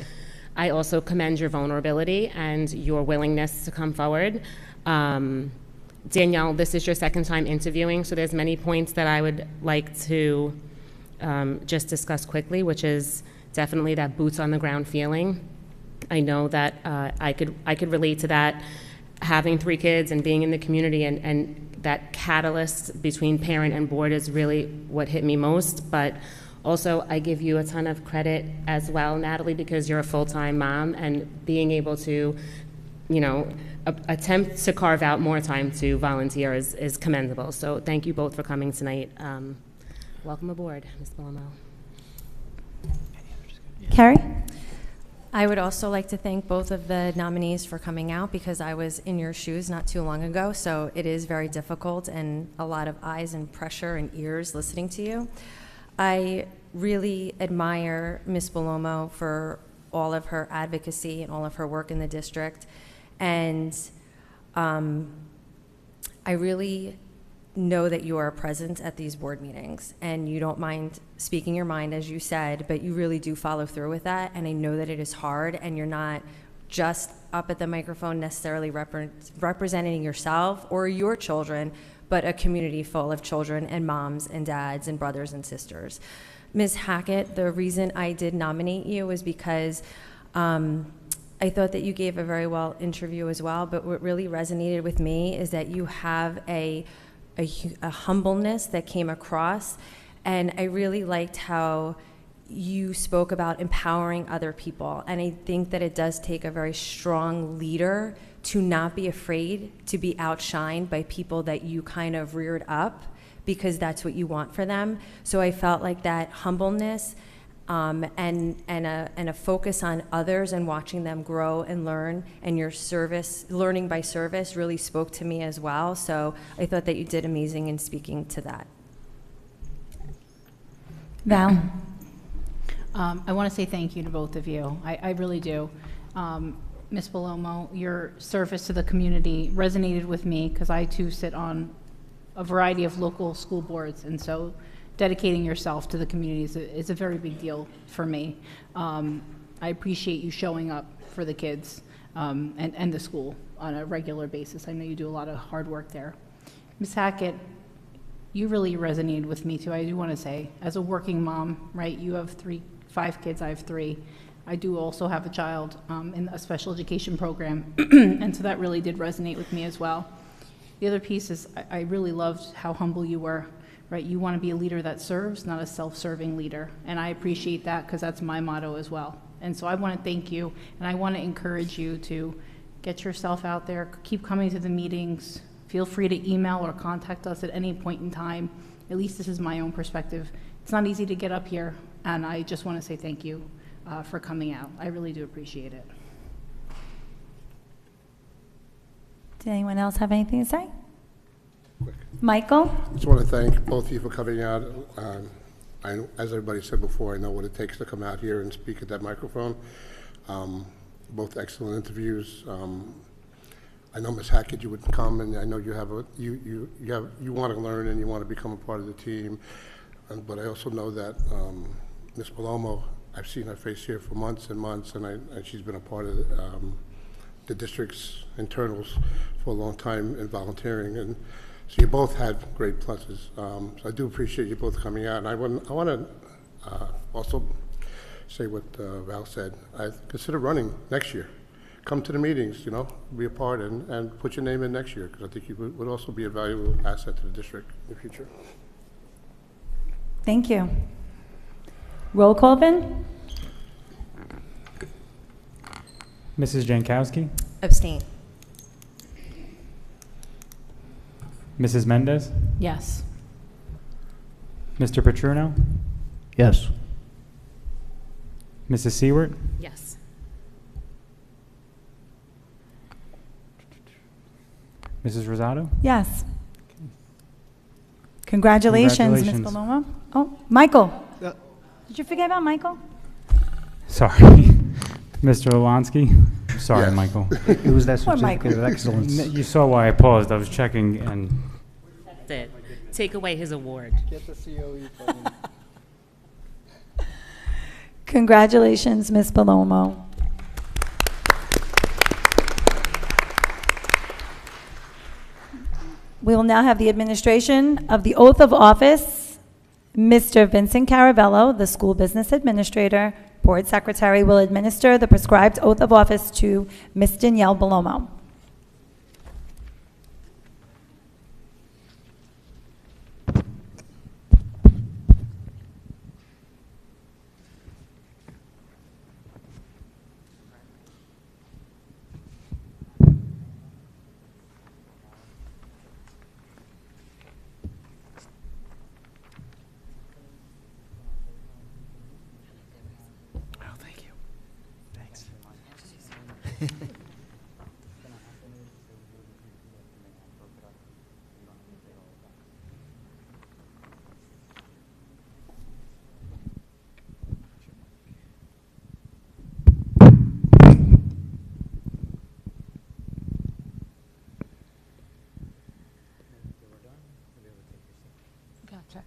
I also commend your vulnerability and your willingness to come forward. Danielle, this is your second time interviewing, so there's many points that I would like to just discuss quickly, which is definitely that boots on the ground feeling. I know that I could relate to that, having 3 kids and being in the community, and that catalyst between parent and board is really what hit me most. But also, I give you a ton of credit as well, Natalie, because you're a full-time mom, and being able to, you know, attempt to carve out more time to volunteer is commendable. So thank you both for coming tonight. Welcome aboard, Ms. Bellomo. Carrie? I would also like to thank both of the nominees for coming out, because I was in your shoes not too long ago, so it is very difficult and a lot of eyes and pressure and ears listening to you. I really admire Ms. Bellomo for all of her advocacy and all of her work in the district, and I really know that you are present at these board meetings and you don't mind speaking your mind, as you said, but you really do follow through with that. And I know that it is hard, and you're not just up at the microphone necessarily representing yourself or your children, but a community full of children and moms and dads and brothers and sisters. Ms. Hackett, the reason I did nominate you was because I thought that you gave a very well interview as well, but what really resonated with me is that you have a humbleness that came across, And I really liked how you spoke about empowering other people. And I think that it does take a very strong leader to not be afraid to be outshined by people that you kind of reared up, because that's what you want for them. So I felt like that humbleness and a focus on others and watching them grow and learn, and your service, learning by service, really spoke to me as well. So I thought that you did amazing in speaking to that. Val? I want to say thank you to both of you. I really do. Ms. Palomo, your service to the community resonated with me because I too sit on a variety of local school boards, and so dedicating yourself to the community is a very big deal for me. I appreciate you showing up for the kids and the school on a regular basis. I know you do a lot of hard work there. Ms. Hackett, you really resonated with me too. I do want to say, as a working mom, right, you have 5 kids, I have 3. I do also have a child in a special education program, and so that really did resonate with me as well. The other piece is I really loved how humble you were, right? You want to be a leader that serves, not a self-serving leader, and I appreciate that because that's my motto as well. And so I want to thank you, and I want to encourage you to get yourself out there, keep coming to the meetings, feel free to email or contact us at any point in time. At least this is my own perspective. It's not easy to get up here, and I just want to say thank you for coming out. I really do appreciate it. Did anyone else have anything to say? Michael? I just want to thank both of you for coming out. As everybody said before, I know what it takes to come out here and speak at that microphone. Both excellent interviews. I know Ms. Hackett, you would come, and I know you have you want to learn and you want to become a part of the team. But I also know that Ms. Palomo, I've seen her face here for months and months, and she's been a part of the district's internals for a long time in volunteering, and so you both had great pluses. So I do appreciate you both coming out, and I want to also say what Val said. I consider running next year. Come to the meetings, be a part, and put your name in next year, because I think you would also be a valuable asset to the district in the future. Thank you. Roll call, Vin? Mrs. Jankowski, Abstain. Mrs. Mendez, Yes. Mr. Petruno, Yes. Mrs. Seward, Yes. Mrs. Rosado. Yes. Congratulations, Ms. Congratulations. Paloma. Oh, Michael. Did you forget about Michael? Sorry. Mr. Olansky. Sorry, Yes. Michael. It was that Poor certificate of Michael. excellence. You saw why I paused. I was checking, and That's it. Take away his award. Get the COE button. Congratulations, Ms. Palomo. We will now have the administration of the oath of office. Mr. Vincent Caravello, the school business administrator, board secretary, will administer the prescribed oath of office to Ms. Danielle Palomo. Oh, thank you. Thanks. Gotcha.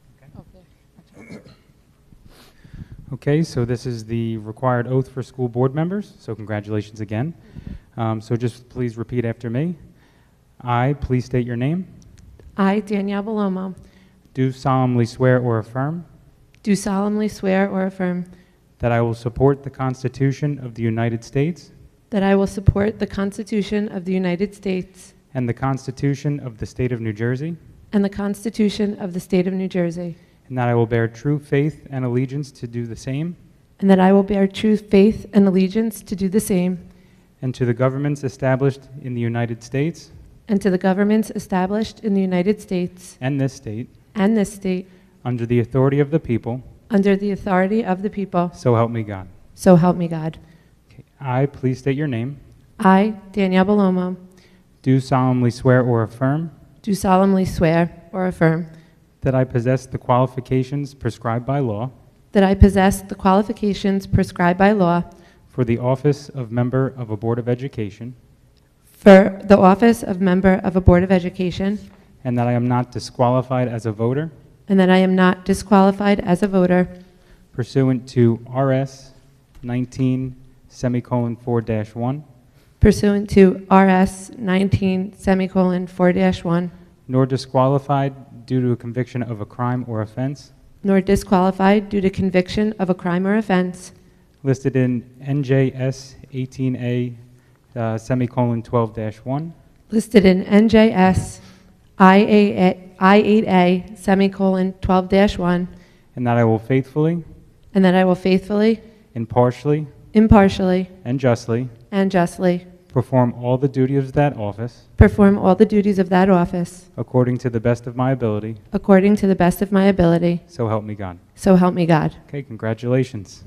okay, so this is the required oath for school board members, so congratulations again. So just please repeat after me. I, please state your name, I, Danielle Belomo, do solemnly swear or affirm do solemnly swear or affirm that I will support the Constitution of the United States that I will support the Constitution of the United States and the Constitution of the State of New Jersey, and the Constitution of the State of New Jersey, and that I will bear true faith and allegiance to do the same, and that I will bear true faith and allegiance to do the same, and to the governments established in the United States and to the governments established in the United States and this state, under the authority of the people, so help me God. so help me God. Okay. I, please state your name, I, Danielle Belomo, do solemnly swear or affirm do solemnly swear or affirm that I possess the qualifications prescribed by law that I possess the qualifications prescribed by law for the office of member of a Board of Education, for the office of member of a Board of Education, and that I am not disqualified as a voter and that I am not disqualified as a voter pursuant to RS 19:4-1, pursuant to RS 19:4-1, nor disqualified due to a conviction of a crime or offense nor disqualified due to conviction of a crime or offense listed in NJS 18A ;12-1, listed in NJS I8A ;12-1, and that I will faithfully, and that I will faithfully, impartially, impartially, and justly and justly perform all the duties of that office perform all the duties of that office according to the best of my ability, according to the best of my ability, so help me God. so help me God. Okay, congratulations.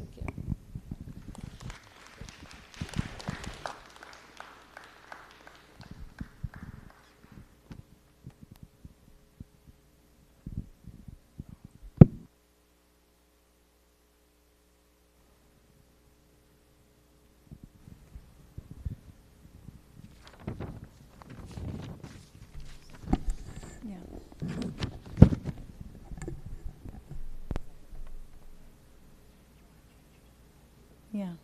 Yeah.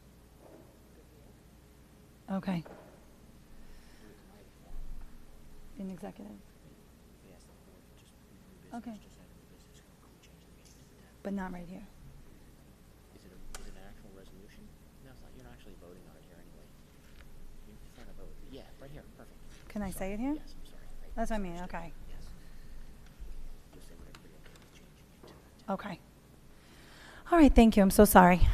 Okay. In executive. Okay. But not right here. Is it an actual resolution? No, it's not. You're not actually voting on it here anyway. You're trying to vote. Yeah, right here. Perfect. Can I say it here? Yes, I'm sorry. That's what I mean, okay. Yes. Just say whatever you're okay with changing it to. Okay. All right, thank you. I'm so sorry.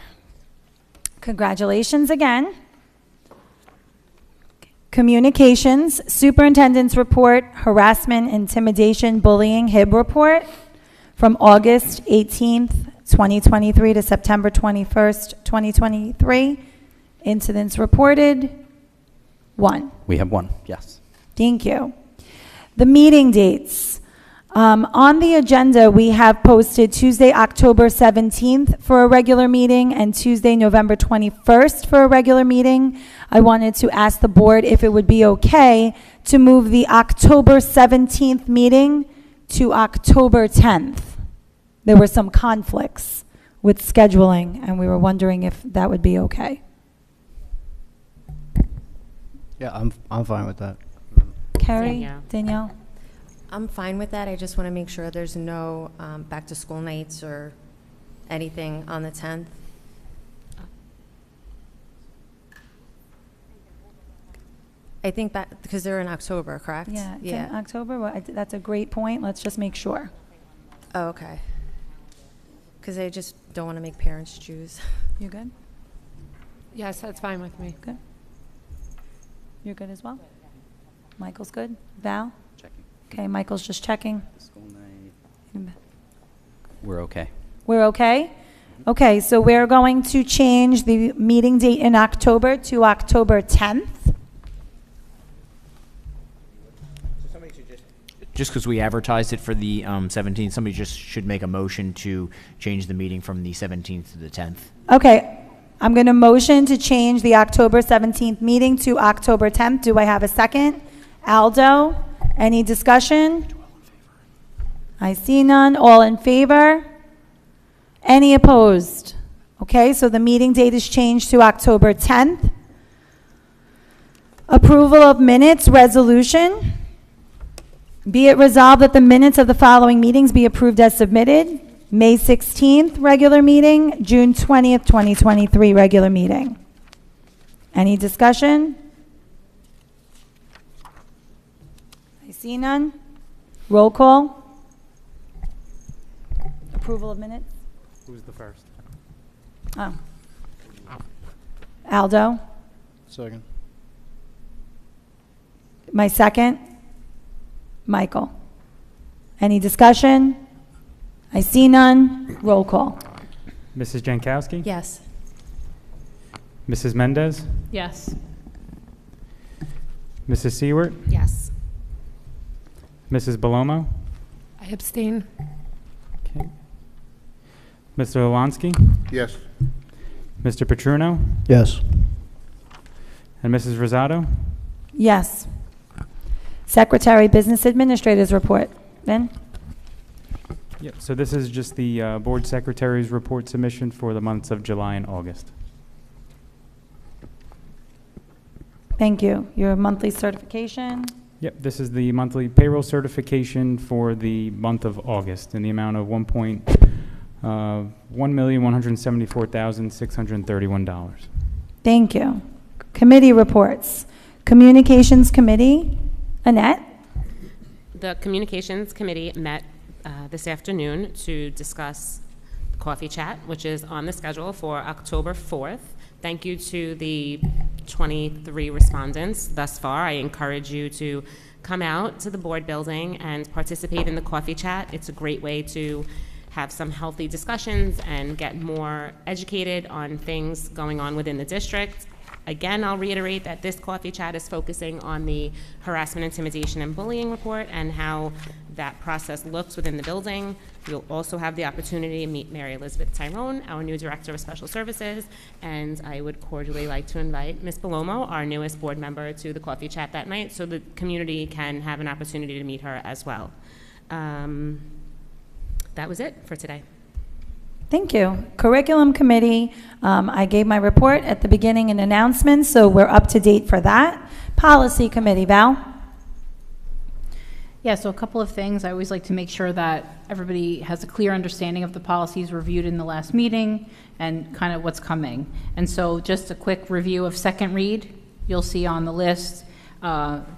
Congratulations again. Communications, Superintendent's Report, Harassment, Intimidation, Bullying, HIB Report from August 18th, 2023 to September 21st, 2023. Incidents reported, 1. We have one, yes. Thank you. The meeting dates. On the agenda, we have posted Tuesday, October 17th for a regular meeting and Tuesday, November 21st for a regular meeting. I wanted to ask the board if it would be okay to move the October 17th meeting to October 10th. There were some conflicts with scheduling, and we were wondering if that would be okay. Yeah, I'm fine with that. Carrie, Danielle? I'm fine with that. I just want to make sure there's no back-to-school nights or anything on the 10th. I think that, because they're in October, correct? Yeah, it's in October. Well, that's a great point. Let's just make sure. Oh, okay. Because I just don't want to make parents choose. You good? Yes, that's fine with me. Good. You're good as well? Michael's good? Val? Checking. Okay, Michael's just checking. School night. We're okay. We're okay? Okay, so we're going to change the meeting date in October to October 10th. Just because we advertised it for the 17th, somebody just should make a motion to change the meeting from the 17th to the 10th. Okay, I'm going to motion to change the October 17th meeting to October 10th. Do I have a second? Aldo, any discussion? I see none. All in favor? Any opposed? Okay, so the meeting date is changed to October 10th. Approval of minutes resolution. Be it resolved that the minutes of the following meetings be approved as submitted. May 16th, regular meeting. June 20th, 2023, regular meeting. Any discussion? I see none. Roll call. Approval of minutes? Who's the first? Oh. Aldo? Second. My second? Michael. Any discussion? I see none. Roll call. Mrs. Jankowski? Yes. Mrs. Mendez? Yes. Mrs. Seward? Yes. Mrs. Belomo? I abstain. Okay. Mr. Olonsky? Yes. Mr. Petruno? Yes. And Mrs. Rosado? Yes. Secretary Business Administrators Report. Ben? Yep, so this is just the Board Secretary's report submission for the months of July and August. Thank you. Your monthly certification? Yep, this is the monthly payroll certification for the month of August in the amount of $1,174,631. Thank you. Committee reports. Communications Committee. Annette? The Communications Committee met this afternoon to discuss Coffee Chat, which is on the schedule for October 4th. Thank you to the 23 respondents thus far. I encourage you to come out to the board building and participate in the Coffee Chat. It's a great way to have some healthy discussions and get more educated on things going on within the district. Again, I'll reiterate that this Coffee Chat is focusing on the harassment, intimidation, and bullying report and how that process looks within the building. You'll also have the opportunity to meet Mary Elizabeth Tyrone, our new Director of Special Services, and I would cordially like to invite Ms. Belomo, our newest board member, to the Coffee Chat that night so the community can have an opportunity to meet her as well. That was it for today. Thank you. Curriculum Committee, I gave my report at the beginning and announcements, so we're up to date for that. Policy Committee, Val? Yeah, so a couple of things. I always like to make sure that everybody has a clear understanding of the policies reviewed in the last meeting and kind of what's coming. And so just a quick review of second read. You'll see on the list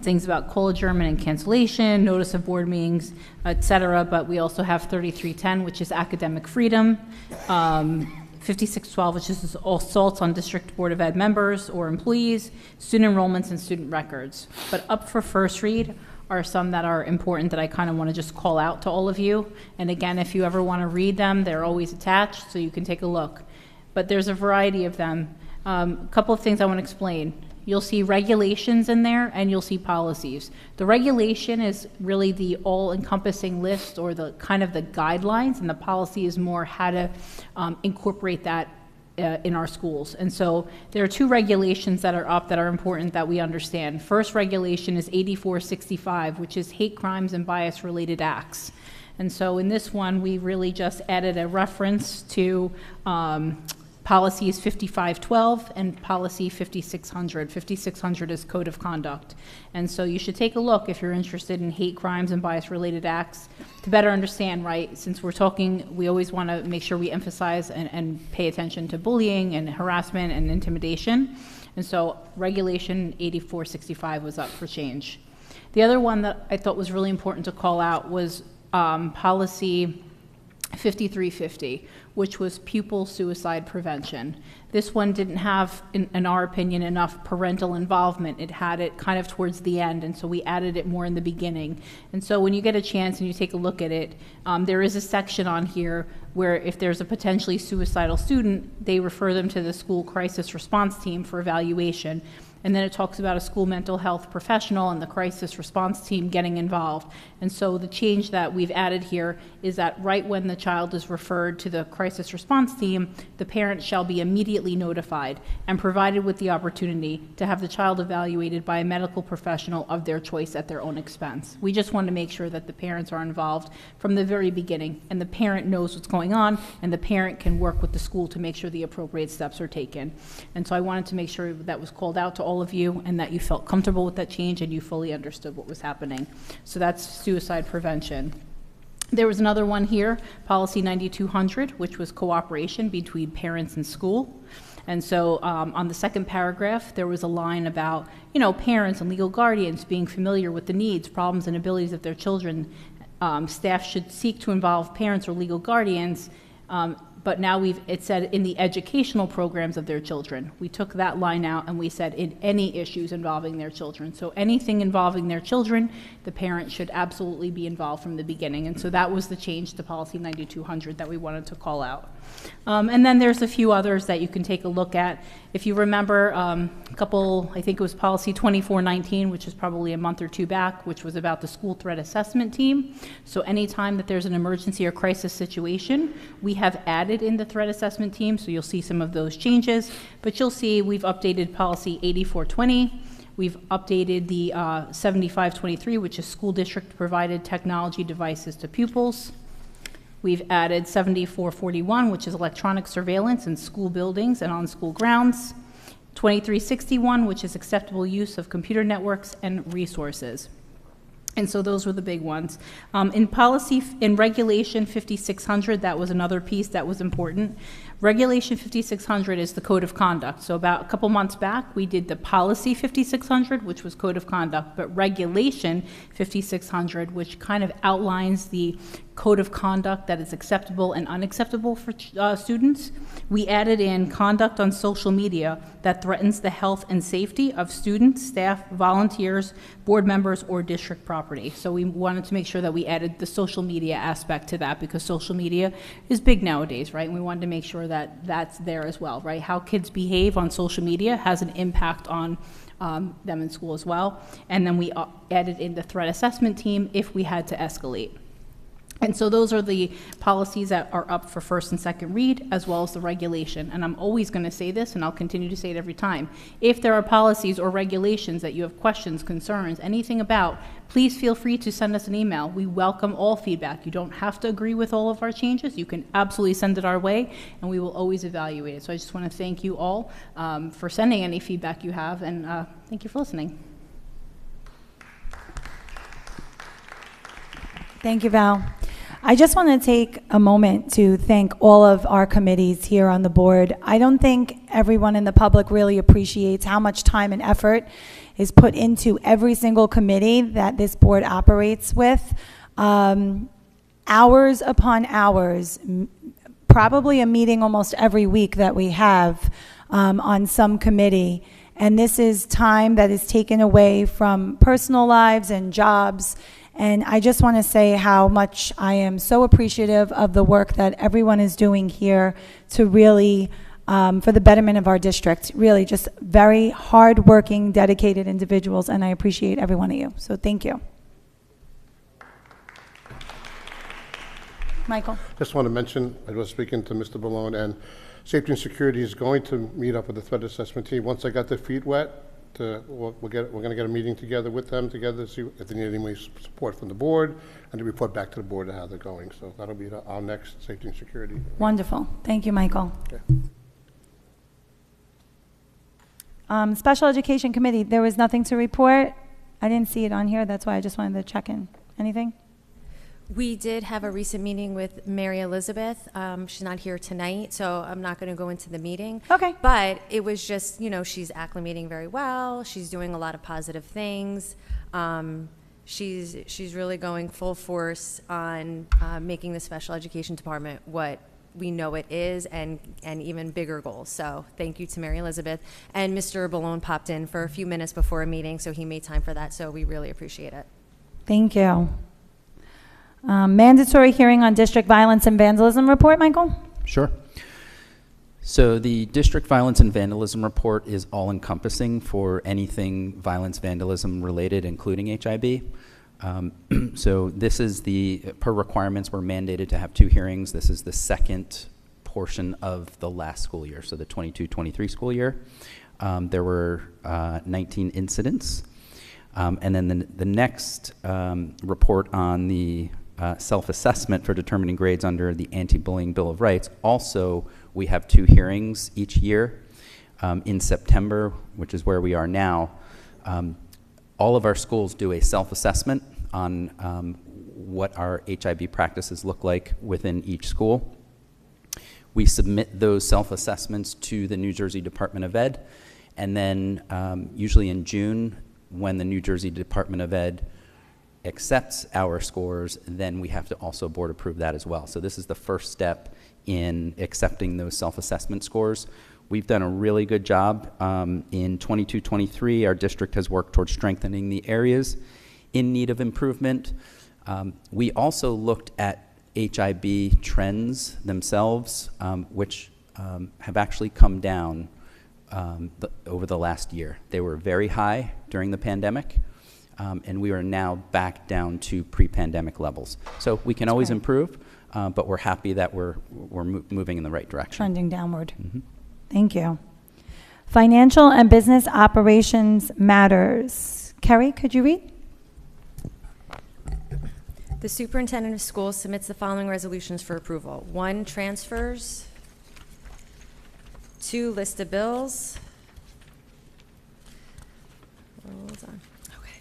things about call adjournment and cancellation, notice of board meetings, et cetera. But we also have 3310, which is academic freedom, 5612, which is assaults on district board of ed members or employees, student enrollments, and student records. But up for first read are some that are important that I kind of want to just call out to all of you. And again, if you ever want to read them, they're always attached, so you can take a look. But there's a variety of them. A couple of things I want to explain. You'll see regulations in there, and you'll see policies. The regulation is really the all-encompassing list or the kind of the guidelines, and the policy is more how to incorporate that in our schools. And so there are two regulations that are up that are important that we understand. First regulation is 8465, which is hate crimes and bias-related acts. And so in this one, we really just added a reference to policies 5512 and policy 5600. 5600 is code of conduct. And so you should take a look if you're interested in hate crimes and bias-related acts to better understand, right? Since we're talking, we always want to make sure we emphasize and pay attention to bullying and harassment and intimidation. And so regulation 8465 was up for change. The other one that I thought was really important to call out was policy 5350, which was pupil suicide prevention. This one didn't have, in our opinion, enough parental involvement. It had it kind of towards the end, and so we added it more in the beginning. And so when you get a chance and you take a look at it, there is a section on here where if there's a potentially suicidal student, they refer them to the school crisis response team for evaluation. And then it talks about a school mental health professional and the crisis response team getting involved. And so the change that we've added here is that right when the child is referred to the crisis response team, the parent shall be immediately notified and provided with the opportunity to have the child evaluated by a medical professional of their choice at their own expense. We just want to make sure that the parents are involved from the very beginning and the parent knows what's going on and the parent can work with the school to make sure the appropriate steps are taken. And so I wanted to make sure that was called out to all of you and that you felt comfortable with that change and you fully understood what was happening. So that's suicide prevention. There was another one here, policy 9200, which was cooperation between parents and school. And so on the second paragraph, there was a line about, parents and legal guardians being familiar with the needs, problems, and abilities of their children staff should seek to involve parents or legal guardians, but now it said in the educational programs of their children. We took that line out and we said in any issues involving their children. So anything involving their children, the parent should absolutely be involved from the beginning. And so that was the change to policy 9200 that we wanted to call out. And then there's a few others that you can take a look at. If you remember, a couple, I think it was policy 2419, which is probably a month or two back, which was about the school threat assessment team. So anytime that there's an emergency or crisis situation, we have added in the threat assessment team, so you'll see some of those changes. But you'll see we've updated policy 8420. We've updated the 7523, which is school district provided technology devices to pupils. We've added 7441, which is electronic surveillance in school buildings and on school grounds. 2361, which is acceptable use of computer networks and resources. And so those were the big ones. In Regulation 5600, that was another piece that was important. Regulation 5600 is the code of conduct. So about a couple months back, we did the policy 5600, which was code of conduct, but Regulation 5600, which kind of outlines the code of conduct that is acceptable and unacceptable for students. We added in conduct on social media that threatens the health and safety of students, staff, volunteers, board members, or district property. So we wanted to make sure that we added the social media aspect to that, because social media is big nowadays, right? And we wanted to make sure that that's there as well, right? How kids behave on social media has an impact on them in school as well. And then we added in the threat assessment team if we had to escalate. And so those are the policies that are up for first and second read, as well as the regulation. And I'm always going to say this, and I'll continue to say it every time. If there are policies or regulations that you have questions, concerns, anything about, please feel free to send us an email. We welcome all feedback. You don't have to agree with all of our changes. You can absolutely send it our way, and we will always evaluate it. So I just want to thank you all for sending any feedback you have, and thank you for listening. Thank you, Val. I just want to take a moment to thank all of our committees here on the board. I don't think everyone in the public really appreciates how much time and effort is put into every single committee that this board operates with. Hours upon hours, probably a meeting almost every week that we have on some committee. And this is time that is taken away from personal lives and jobs. And I just want to say how much I am so appreciative of the work that everyone is doing here to really, for the betterment of our district, really just very hard-working, dedicated individuals, and I appreciate every one of you. So thank you. Michael? Just want to mention, I was speaking to Mr. Balone, and Safety and Security is going to meet up with the threat assessment team. Once I got their feet wet, we're going to get a meeting together with them together to see if they need any support from the board, and to report back to the board on how they're going. So that'll be our next Safety and Security. Wonderful. Thank you, Michael. Okay. Special Education Committee, there was nothing to report. I didn't see it on here. That's why I just wanted to check in. Anything? We did have a recent meeting with Mary Elizabeth. She's not here tonight, so I'm not going to go into the meeting. Okay. But it was just, you know, she's acclimating very well. She's doing a lot of positive things. She's really going full force on making the special education department what we know it is, and even bigger goals. So thank you to Mary Elizabeth. And Mr. Balone popped in for a few minutes before a meeting, so he made time for that. So we really appreciate it. Thank you. Mandatory hearing on district violence and vandalism report, Michael? Sure. So the district violence and vandalism report is all-encompassing for anything violence, vandalism related, including HIB. So this is per requirements, we're mandated to have 2 hearings. This is the second portion of the last school year, so the 22-23 school year. There were 19 incidents. And then the next report on the self-assessment for determining grades under the Anti-Bullying Bill of Rights. Also, we have 2 hearings each year. In September, which is where we are now, all of our schools do a self-assessment on what our HIB practices look like within each school. We submit those self-assessments to the New Jersey Department of Ed, and then usually in June, when the New Jersey Department of Ed accepts our scores, then we have to also board approve that as well. So this is the first step in accepting those self-assessment scores. We've done a really good job. In 22-23, our district has worked towards strengthening the areas in need of improvement. We also looked at HIB trends themselves, which have actually come down over the last year. They were very high during the pandemic, and we are now back down to pre-pandemic levels. So we can always improve, but we're happy that we're moving in the right direction. Trending downward. Thank you. Financial and business operations matters. Kerry, could you read? The superintendent of schools submits the following resolutions for approval. 1, transfers. 2, list of bills. Hold on. Okay.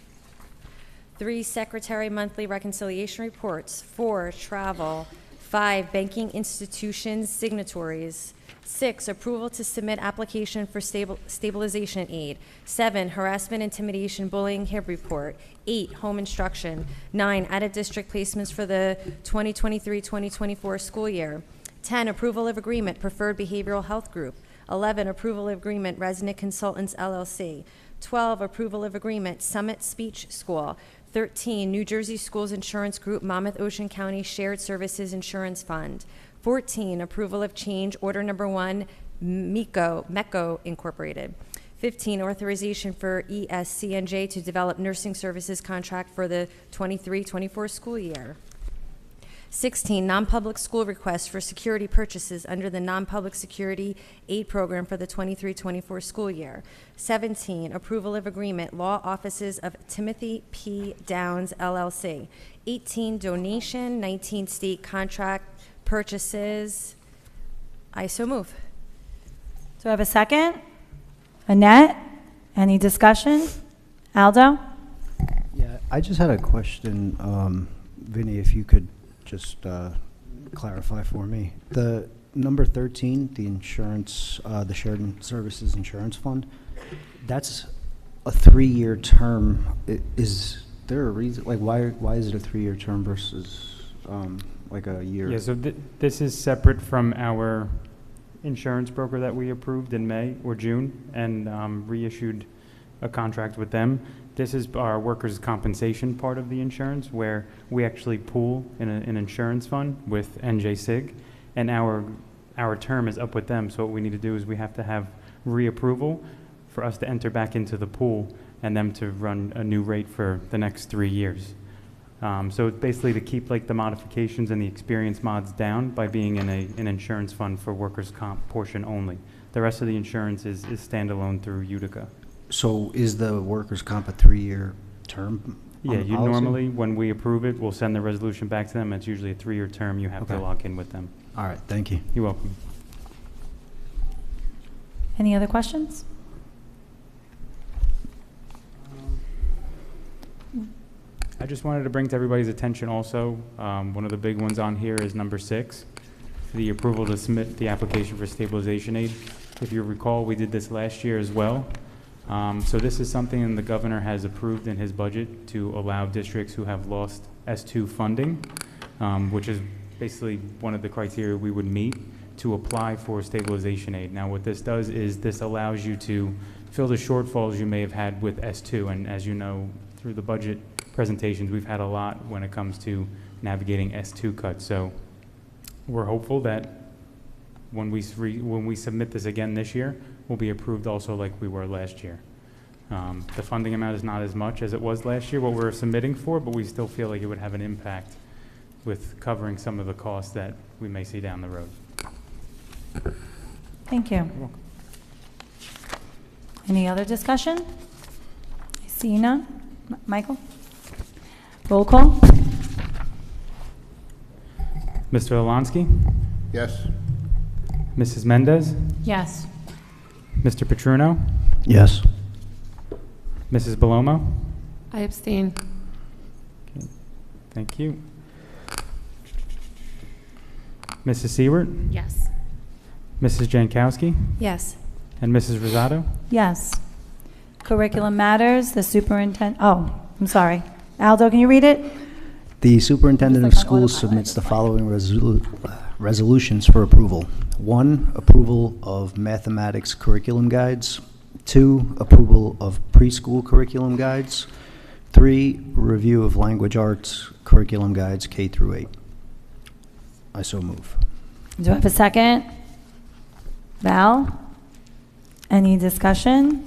3, secretary monthly reconciliation reports. 4, travel. 5, banking institutions signatories. 6, approval to submit application for stabilization aid. 7, harassment, intimidation, bullying HIB report. 8, home instruction. 9, out-of-district placements for the 2023-2024 school year. 10, approval of agreement, preferred behavioral health group. 11, approval of agreement, resident consultants LLC. 12, approval of agreement, Summit Speech School. 13, New Jersey Schools Insurance Group, Monmouth Ocean County Shared Services Insurance Fund. 14, approval of change order number 1, MECO Incorporated. 15, authorization for ESCNJ to develop nursing services contract for the 23-24 school year. 16, non-public school requests for security purchases under the non-public security aid program for the 23-24 school year. 17, approval of agreement, law offices of Timothy P. Downs, LLC. 18, donation. 19, state contract purchases. I so move. Do I have a second? Annette? Any discussion? Aldo? Yeah, I just had a question. Vinny, if you could just clarify for me. The number 13, the insurance, the Shared Services Insurance Fund, that's a 3-year term. Is there a reason, like why is it a 3-year term versus like a year? Yeah, so this is separate from our insurance broker that we approved in May or June and reissued a contract with them. This is our workers' compensation part of the insurance, where we actually pool in an insurance fund with NJSIG, and our term is up with them. So what we need to do is we have to have reapproval for us to enter back into the pool and them to run a new rate for the next 3 years. So it's basically to keep like the modifications and the experience mods down by being in an insurance fund for workers' comp portion only. The rest of the insurance is standalone through Utica. So is the workers' comp a 3-year term? Yeah, you normally, when we approve it, we'll send the resolution back to them. It's usually a 3-year term. You have to lock in with them. All right, thank you. You're welcome. Any other questions? I just wanted to bring to everybody's attention also, one of the big ones on here is number 6, the approval to submit the application for stabilization aid. If you recall, we did this last year as well. So this is something the governor has approved in his budget to allow districts who have lost S2 funding, which is basically one of the criteria we would meet to apply for stabilization aid. Now what this does is this allows you to fill the shortfalls you may have had with S2, and as you know, through the budget presentations, we've had a lot when it comes to navigating S2 cuts. So we're hopeful that when we submit this again this year, we'll be approved also like we were last year. The funding amount is not as much as it was last year, what we're submitting for, but we still feel like it would have an impact with covering some of the costs that we may see down the road. Thank you. Any other discussion? I see none. Michael? Roll call. Mr. Alonsky? Yes. Mrs. Mendez? Yes. Mr. Petruno? Yes. Mrs. Belomo? I abstain. Okay. Thank you. Mrs. Seward? Yes. Mrs. Jankowski? Yes. And Mrs. Rosado? Yes. Curriculum matters, the superintendent, oh, I'm sorry. Aldo, can you read it? The superintendent of schools submits the following resolutions for approval. 1, approval of mathematics curriculum guides. 2, approval of preschool curriculum guides. 3, review of language arts curriculum guides K through 8. I so move. Do I have a second? Val? Any discussion?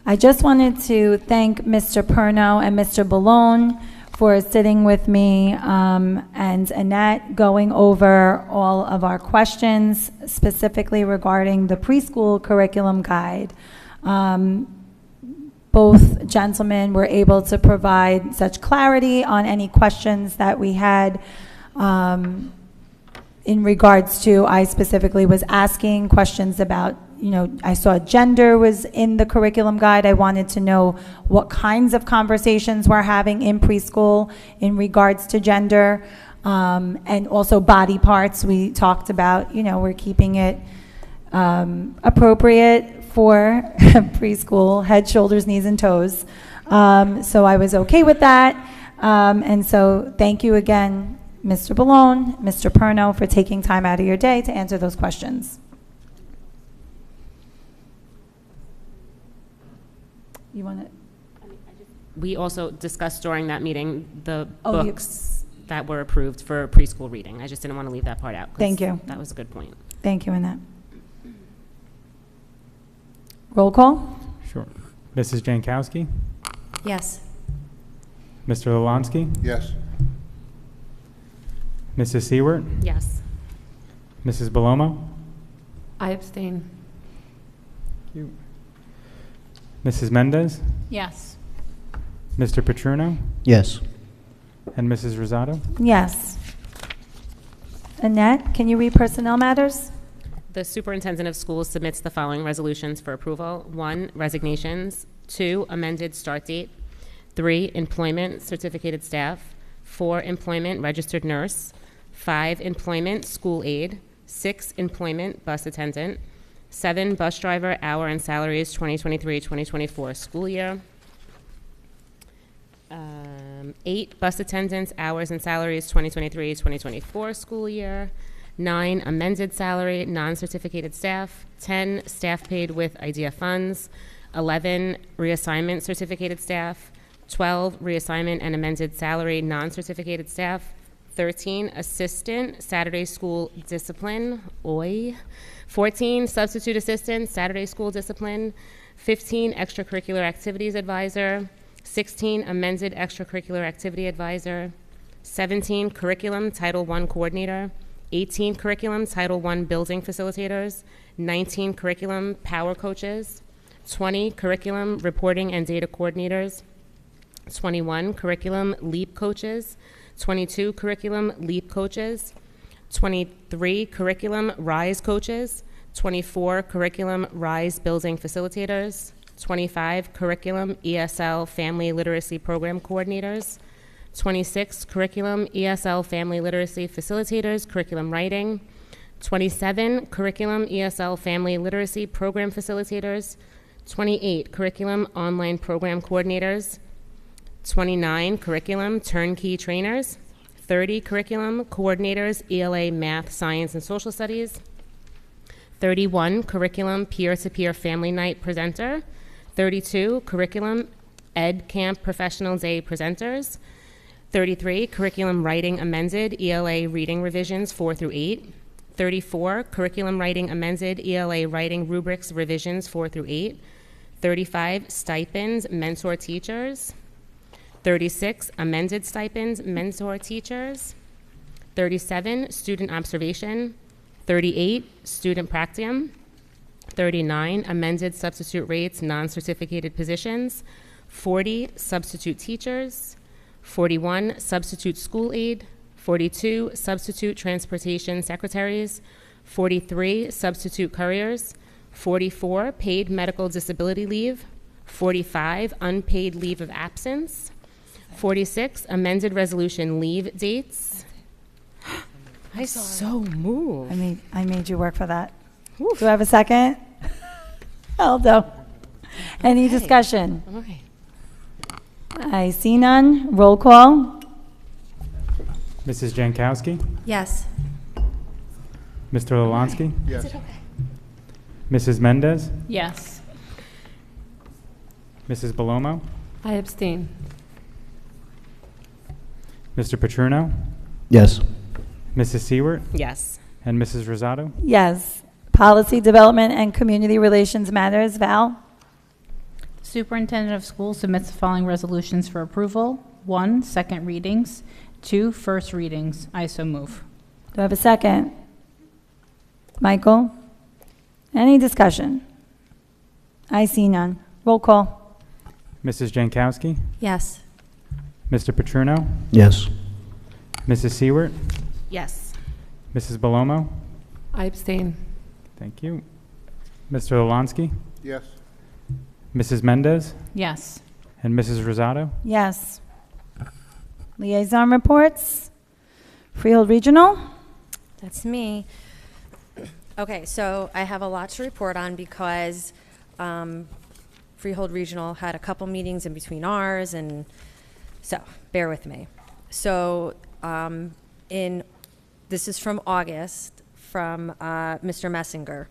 I just wanted to thank Mr. Perno and Mr. Ballone for sitting with me and Annette going over all of our questions, specifically regarding the preschool curriculum guide. Both gentlemen were able to provide such clarity on any questions that we had in regards to, I specifically was asking questions about, I saw gender was in the curriculum guide. I wanted to know what kinds of conversations we're having in preschool in regards to gender, and also body parts. We talked about, we're keeping it appropriate for preschool, head, shoulders, knees, and toes. So I was okay with that. And so thank you again, Mr. Ballone, Mr. Perno, for taking time out of your day to answer those questions. You want to? We also discussed during that meeting the books that were approved for preschool reading. I just didn't want to leave that part out. Thank you. That was a good point. Thank you, Annette. Roll call? Sure. Mrs. Jankowski? Yes. Mr. Lalansky? Yes. Mrs. Seward? Yes. Mrs. Belomo? I abstain. Thank you. Mrs. Mendez? Yes. Mr. Petruno? Yes. And Mrs. Rosado? Yes. Annette, can you read personnel matters? The superintendent of schools submits the following resolutions for approval. 1, resignations. 2, amended start date. 3, employment, certificated staff. 4, employment, registered nurse. 5, employment, school aide. 6, employment, bus attendant. 7, bus driver, hour and salaries, 2023-2024 school year. 8, bus attendants, hours and salaries, 2023-2024 school year. 9, amended salary, non-certificated staff. 10, staff paid with IDEA funds. 11, reassignment certificated staff. 12, reassignment and amended salary, non-certificated staff. 13, assistant, Saturday school discipline, OI. 14, substitute assistant, Saturday school discipline. 15, extracurricular activities advisor. 16, amended extracurricular activity advisor. 17, curriculum, Title I coordinator. 18, curriculum, Title I building facilitators. 19, curriculum, power coaches. 20, curriculum, reporting and data coordinators. 21, curriculum, LEAP coaches. 22, curriculum, LEAP coaches. 23, curriculum, RISE coaches. 24, curriculum, RISE building facilitators. 25, curriculum, ESL family literacy program coordinators. 26, curriculum, ESL family literacy facilitators, curriculum writing. 27, curriculum, ESL family literacy program facilitators. 28, curriculum, online program coordinators. 29, curriculum, turnkey trainers. 30, curriculum, coordinators, ELA math, science, and social studies. 31, curriculum, peer-to-peer family night presenter. 32, curriculum, ed camp professional day presenters. 33, curriculum writing amended, ELA reading revisions 4 through 8. 34, curriculum writing amended, ELA writing rubrics revisions 4 through 8. 35, stipends, mentor teachers. 36, amended stipends, mentor teachers. 37, student observation. 38, student practium. 39, amended substitute rates, non-certificated positions. 40, substitute teachers. 41, substitute school aide. 42, substitute transportation secretaries. 43, substitute couriers. 44, paid medical disability leave. 45, unpaid leave of absence. 46, amended resolution leave dates. I so moved. I made you work for that. Oof. Do I have a second? Aldo. Any discussion? All right. I see none. Roll call. Mrs. Jankowski, Yes. Mr. Lalansky, Yes. Mrs. Mendez, Yes. Mrs. Belomo, I abstain. Mr. Petruno, Yes. Mrs. Seward, Yes. and Mrs. Rosado. Yes. Policy Development and Community Relations Matters. Val? Superintendent of Schools submits the following resolutions for approval. 1, second readings. 2, first readings. I so move. Do I have a second? Michael? Any discussion? I see none. Roll call. Mrs. Jankowski, Yes. Mr. Petruno, Yes. Mrs. Seward, Yes. Mrs. Belomo. I abstain. Thank you. Mr. Lalansky, Yes. Mrs. Mendez, Yes. and Mrs. Rosado. Yes. Liaison reports. Freehold Regional? That's me. Okay, so I have a lot to report on because Freehold Regional had a couple meetings in between ours, and so bear with me. So this is from August from Mr. Messinger.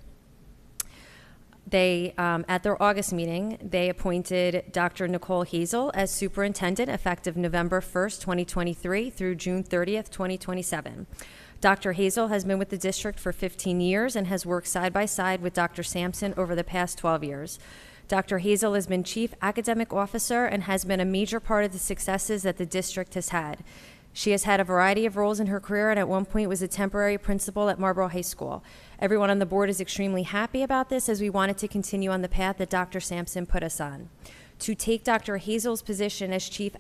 They, at their August meeting, they appointed Dr. Nicole Hazel as superintendent effective November 1st, 2023 through June 30th, 2027. Dr. Hazel has been with the district for 15 years and has worked side by side with Dr. Sampson over the past 12 years. Dr. Hazel has been chief academic officer and has been a major part of the successes that the district has had. She has had a variety of roles in her career and at one point was a temporary principal at Marlboro High School. Everyone on the board is extremely happy about this as we wanted to continue on the path that Dr. Sampson put us on. To take Dr. Hazel's position as chief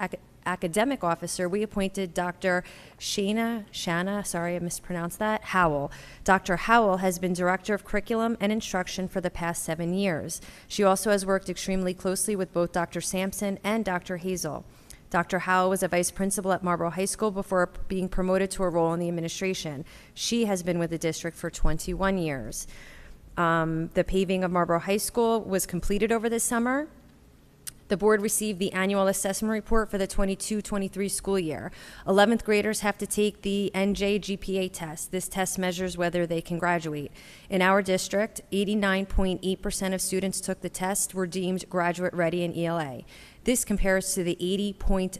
academic officer, we appointed Dr. Shanna, sorry I mispronounced that, Howell. Dr. Howell has been director of curriculum and instruction for the past 7 years. She also has worked extremely closely with both Dr. Sampson and Dr. Hazel. Dr. Howell was a vice principal at Marlboro High School before being promoted to a role in the administration. She has been with the district for 21 years. The paving of Marlboro High School was completed over this summer. The board received the annual assessment report for the 22-23 school year. 11th graders have to take the NJ GPA test. This test measures whether they can graduate. In our district, 89.8% of students took the test were deemed graduate ready in ELA. This compares to the 80.5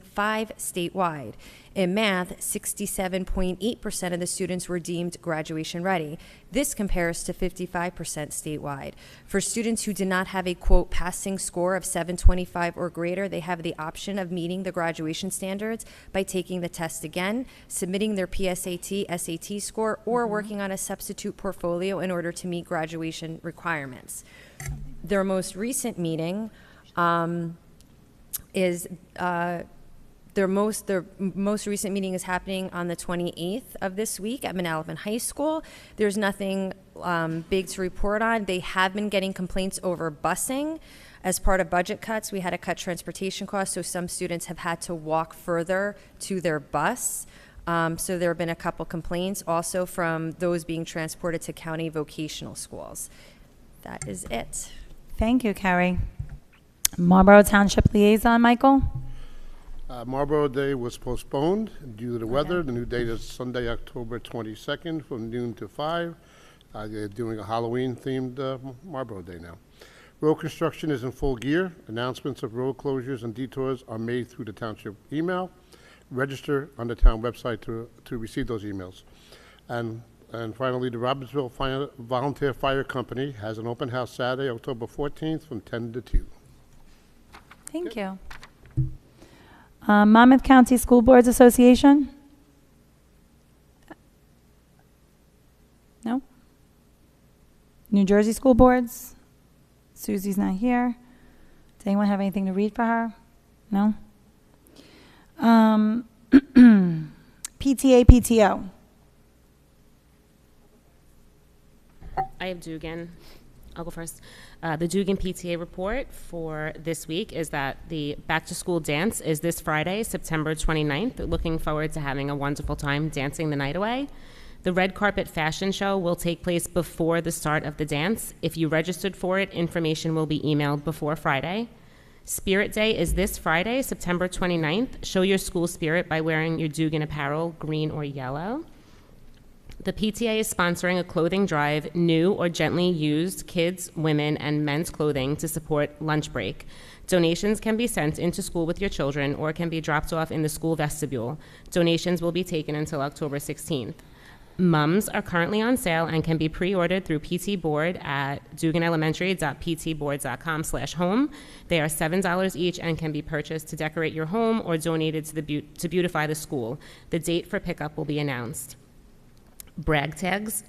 statewide. In math, 67.8% of the students were deemed graduation ready. This compares to 55% statewide. For students who did not have a, quote, passing score of 725 or greater, they have the option of meeting the graduation standards by taking the test again, submitting their PSAT, SAT score, or working on a substitute portfolio in order to meet graduation requirements. Their most recent meeting their most recent meeting is happening on the 28th of this week at Manalapan High School. There's nothing big to report on. They have been getting complaints over busing. As part of budget cuts, we had to cut transportation costs, so some students have had to walk further to their bus. So there have been a couple complaints also from those being transported to county vocational schools. That is it. Thank you, Carrie. Marlboro Township Liaison, Michael? Marlboro Day was postponed due to the weather. The new date is Sunday, October 22nd from noon to 5. They're doing a Halloween-themed Marlboro Day now. Road construction is in full gear. Announcements of road closures and detours are made through the township email. Register on the town website to receive those emails. And finally, the Robertsville Volunteer Fire Company has an open house Saturday, October 14th from 10 to 2. Thank you. Monmouth County School Boards Association? No? New Jersey School Boards? Susie's not here. Does anyone have anything to read for her? No? PTA, PTO. I have Dugan. I'll go first. The Dugan PTA report for this week is that the back to school dance is this Friday, September 29th. Looking forward to having a wonderful time dancing the night away. The red carpet fashion show will take place before the start of the dance. If you registered for it, information will be emailed before Friday. Spirit Day is this Friday, September 29th. Show your school spirit by wearing your Dugan apparel, green or yellow. The PTA is sponsoring a clothing drive, new or gently used kids, women, and men's clothing to support lunch break. Donations can be sent into school with your children or can be dropped off in the school vestibule. Donations will be taken until October 16th. Mums are currently on sale and can be pre-ordered through PT Board at duganelementary.ptboard.com/home. They are $7 each and can be purchased to decorate your home or donated to beautify the school. The date for pickup will be announced. Brag tags,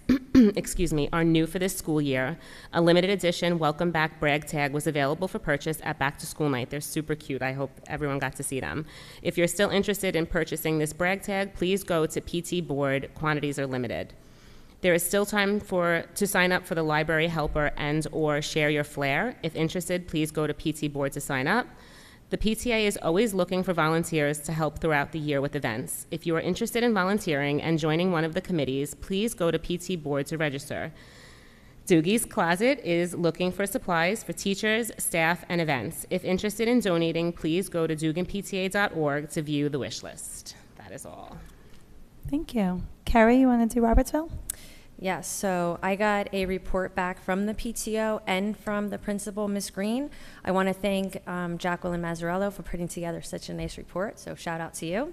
are new for this school year. A limited edition welcome back brag tag was available for purchase at Back to School Night. They're super cute. I hope everyone got to see them. If you're still interested in purchasing this brag tag, please go to PT Board. Quantities are limited. There is still time to sign up for the library helper and or share your flair. If interested, please go to PT Board to sign up. The PTA is always looking for volunteers to help throughout the year with events. If you are interested in volunteering and joining one of the committees, please go to PT Board to register. Doogie's Closet is looking for supplies for teachers, staff, and events. If interested in donating, please go to duganpta.org to view the wish list. That is all. Thank you. Carrie, you want to do Robertsville? Yes, so I got a report back from the PTO and from the principal, Ms. Green. I want to thank Jacqueline Mazzarello for putting together such a nice report, so shout out to you.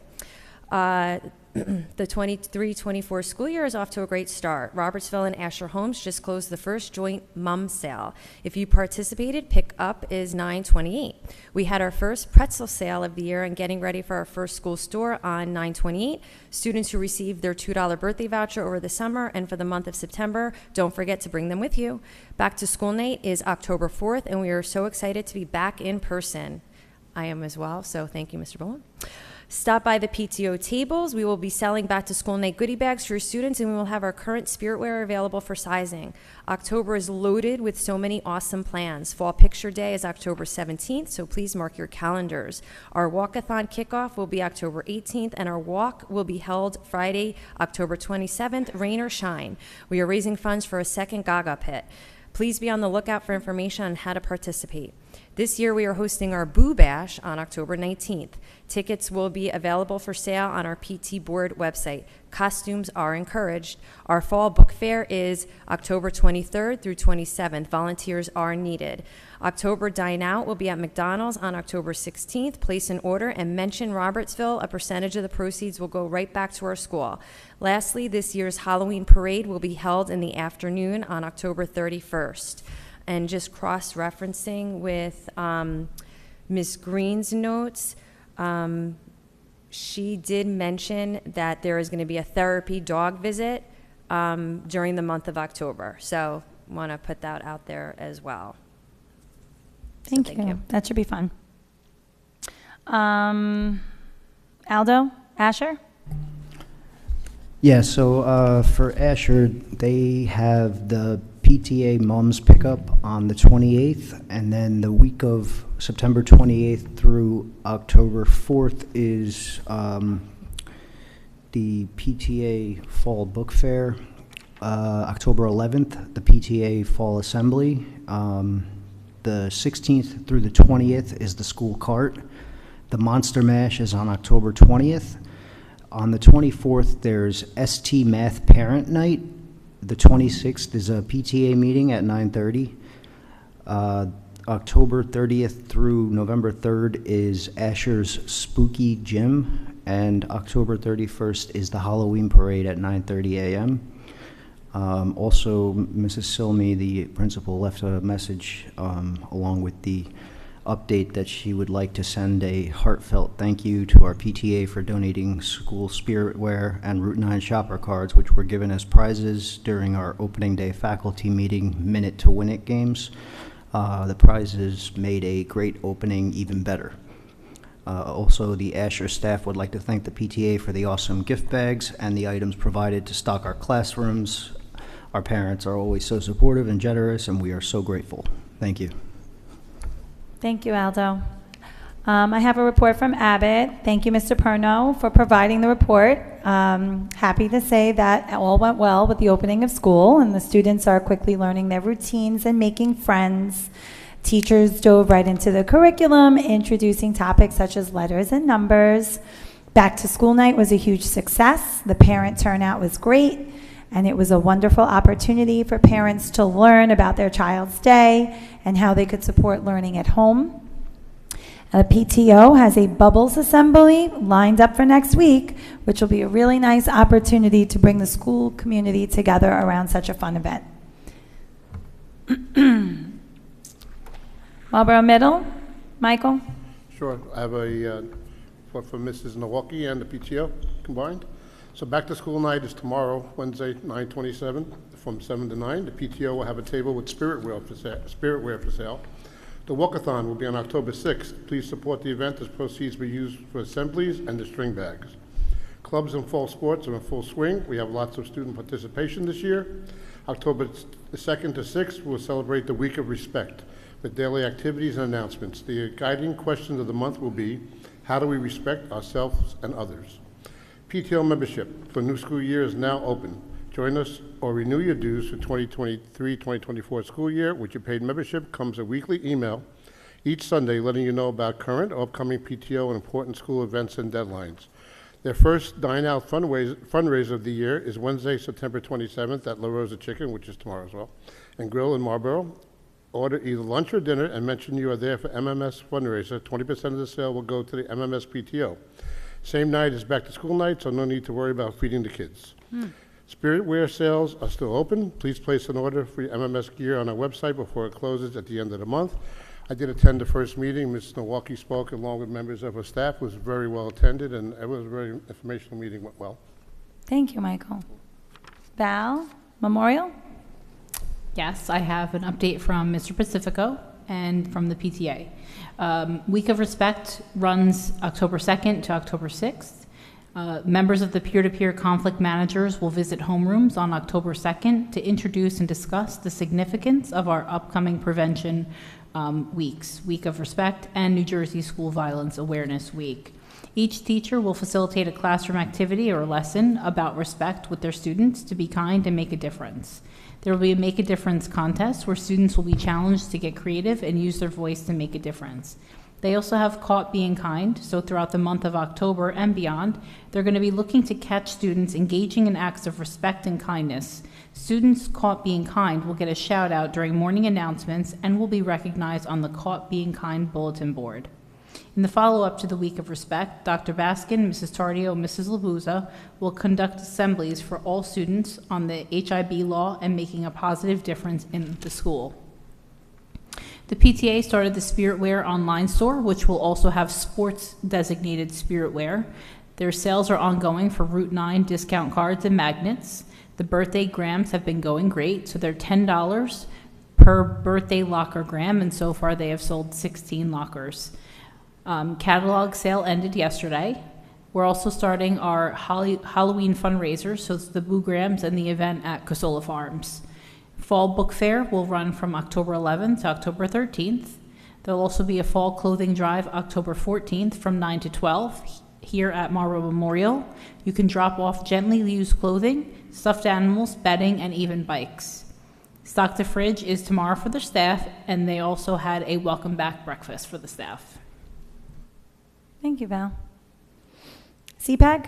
The 23-24 school year is off to a great start. Robertsville and Asher Homes just closed the first joint mum sale. If you participated, pick up is $9.28. We had our first pretzel sale of the year and getting ready for our first school store on $9.28. Students who received their $2 birthday voucher over the summer and for the month of September, don't forget to bring them with you. Back to School Night is October 4th, and we are so excited to be back in person. I am as well, so thank you, Mr. Bowen. Stop by the PTO tables. We will be selling Back to School Night goodie bags for your students, and we will have our current spirit wear available for sizing. October is loaded with so many awesome plans. Fall Picture Day is October 17th, so please mark your calendars. Our walkathon kickoff will be October 18th, and our walk will be held Friday, October 27th, rain or shine. We are raising funds for a second Gaga pit. Please be on the lookout for information on how to participate. This year we are hosting our Boo Bash on October 19th. Tickets will be available for sale on our PT Board website. Costumes are encouraged. Our fall book fair is October 23rd through 27th. Volunteers are needed. October Dine Out will be at McDonald's on October 16th. Place an order and mention Robertsville. A percentage of the proceeds will go right back to our school. Lastly, this year's Halloween parade will be held in the afternoon on October 31st. And just cross-referencing with Ms. Green's notes, she did mention that there is going to be a therapy dog visit during the month of October. So want to put that out there as well. Thank you. That should be fun. Aldo, Asher? Yeah, so for Asher, they have the PTA Mums pickup on the 28th, and then the week of September 28th through October 4th is the PTA Fall Book Fair. October 11th, the PTA Fall Assembly. The 16th through the 20th is the school cart. The Monster Mash is on October 20th. On the 24th, there's ST Math Parent Night. The 26th is a PTA meeting at 9:30. October 30th through November 3rd is Asher's Spooky Gym, and October 31st is the Halloween Parade at 9:30 a.m. Also, Mrs. Silmy, the principal, left a message along with the update that she would like to send a heartfelt thank you to our PTA for donating school spirit wear and Route 9 shopper cards, which were given as prizes during our opening day faculty meeting Minute to Win It games. The prizes made a great opening even better. Also, the Asher staff would like to thank the PTA for the awesome gift bags and the items provided to stock our classrooms. Our parents are always so supportive and generous, and we are so grateful. Thank you. Thank you, Aldo. I have a report from Abbott. Thank you, Mr. Perno, for providing the report. Happy to say that all went well with the opening of school, and the students are quickly learning their routines and making friends. Teachers dove right into the curriculum, introducing topics such as letters and numbers. Back to school night was a huge success. The parent turnout was great, and it was a wonderful opportunity for parents to learn about their child's day and how they could support learning at home. PTO has a bubbles assembly lined up for next week, which will be a really nice opportunity to bring the school community together around such a fun event. Marlboro Middle, Michael? Sure. I have a report from Mrs. Milwaukee and the PTO combined. So back to school night is tomorrow, Wednesday, 9/27, from 7 to 9. The PTO will have a table with spiritware for sale. The walkathon will be on October 6th. Please support the event as proceeds will be used for assemblies and the string bags. Clubs and fall sports are in full swing. We have lots of student participation this year. October 2nd to 6th, we'll celebrate the Week of Respect with daily activities and announcements. The guiding questions of the month will be, how do we respect ourselves and others? PTO membership for new school year is now open. Join us or renew your dues for 2023-2024 school year. With your paid membership comes a weekly email each Sunday letting you know about current or upcoming PTO and important school events and deadlines. Their first Dine Out fundraiser of the year is Wednesday, September 27th at La Rosa Chicken, which is tomorrow as well, and Grill in Marlboro. Order either lunch or dinner and mention you are there for MMS fundraiser. 20% of the sale will go to the MMS PTO. Same night is back to school night, so no need to worry about feeding the kids. Spiritware sales are still open. Please place an order for your MMS gear on our website before it closes at the end of the month. I did attend the first meeting. Ms. Milwaukee spoke along with members of her staff. It was very well attended, and it was a very informational meeting, went well. Thank you, Michael. Val, Memorial? Yes, I have an update from Mr. Pacifico and from the PTA. Week of Respect runs October 2nd to October 6th. Members of the peer-to-peer conflict managers will visit homerooms on October 2nd to introduce and discuss the significance of our upcoming prevention weeks, Week of Respect and New Jersey School Violence Awareness Week. Each teacher will facilitate a classroom activity or lesson about respect with their students to be kind and make a difference. There will be a Make a Difference contest where students will be challenged to get creative and use their voice to make a difference. They also have Caught Being Kind, so throughout the month of October and beyond, they're going to be looking to catch students engaging in acts of respect and kindness. Students caught being kind will get a shout out during morning announcements and will be recognized on the Caught Being Kind bulletin board. In the follow-up to the Week of Respect, Dr. Baskin, Mrs. Tardio, and Mrs. Labuza will conduct assemblies for all students on the HIB law and making a positive difference in the school. The PTA started the Spiritware online store, which will also have sports-designated Spiritware. Their sales are ongoing for Route 9 discount cards and magnets. The birthday grams have been going great, so they're $10 per birthday locker gram, and so far they have sold 16 lockers. Catalog sale ended yesterday. We're also starting our Halloween fundraiser, so it's the Boo Grams and the event at Cosola Farms. Fall Book Fair will run from October 11th to October 13th. There'll also be a fall clothing drive October 14th from 9 to 12 here at Marlboro Memorial. You can drop off gently used clothing, stuffed animals, bedding, and even bikes. Stock to Fridge is tomorrow for the staff, and they also had a welcome back breakfast for the staff. Thank you, Val. CPAG?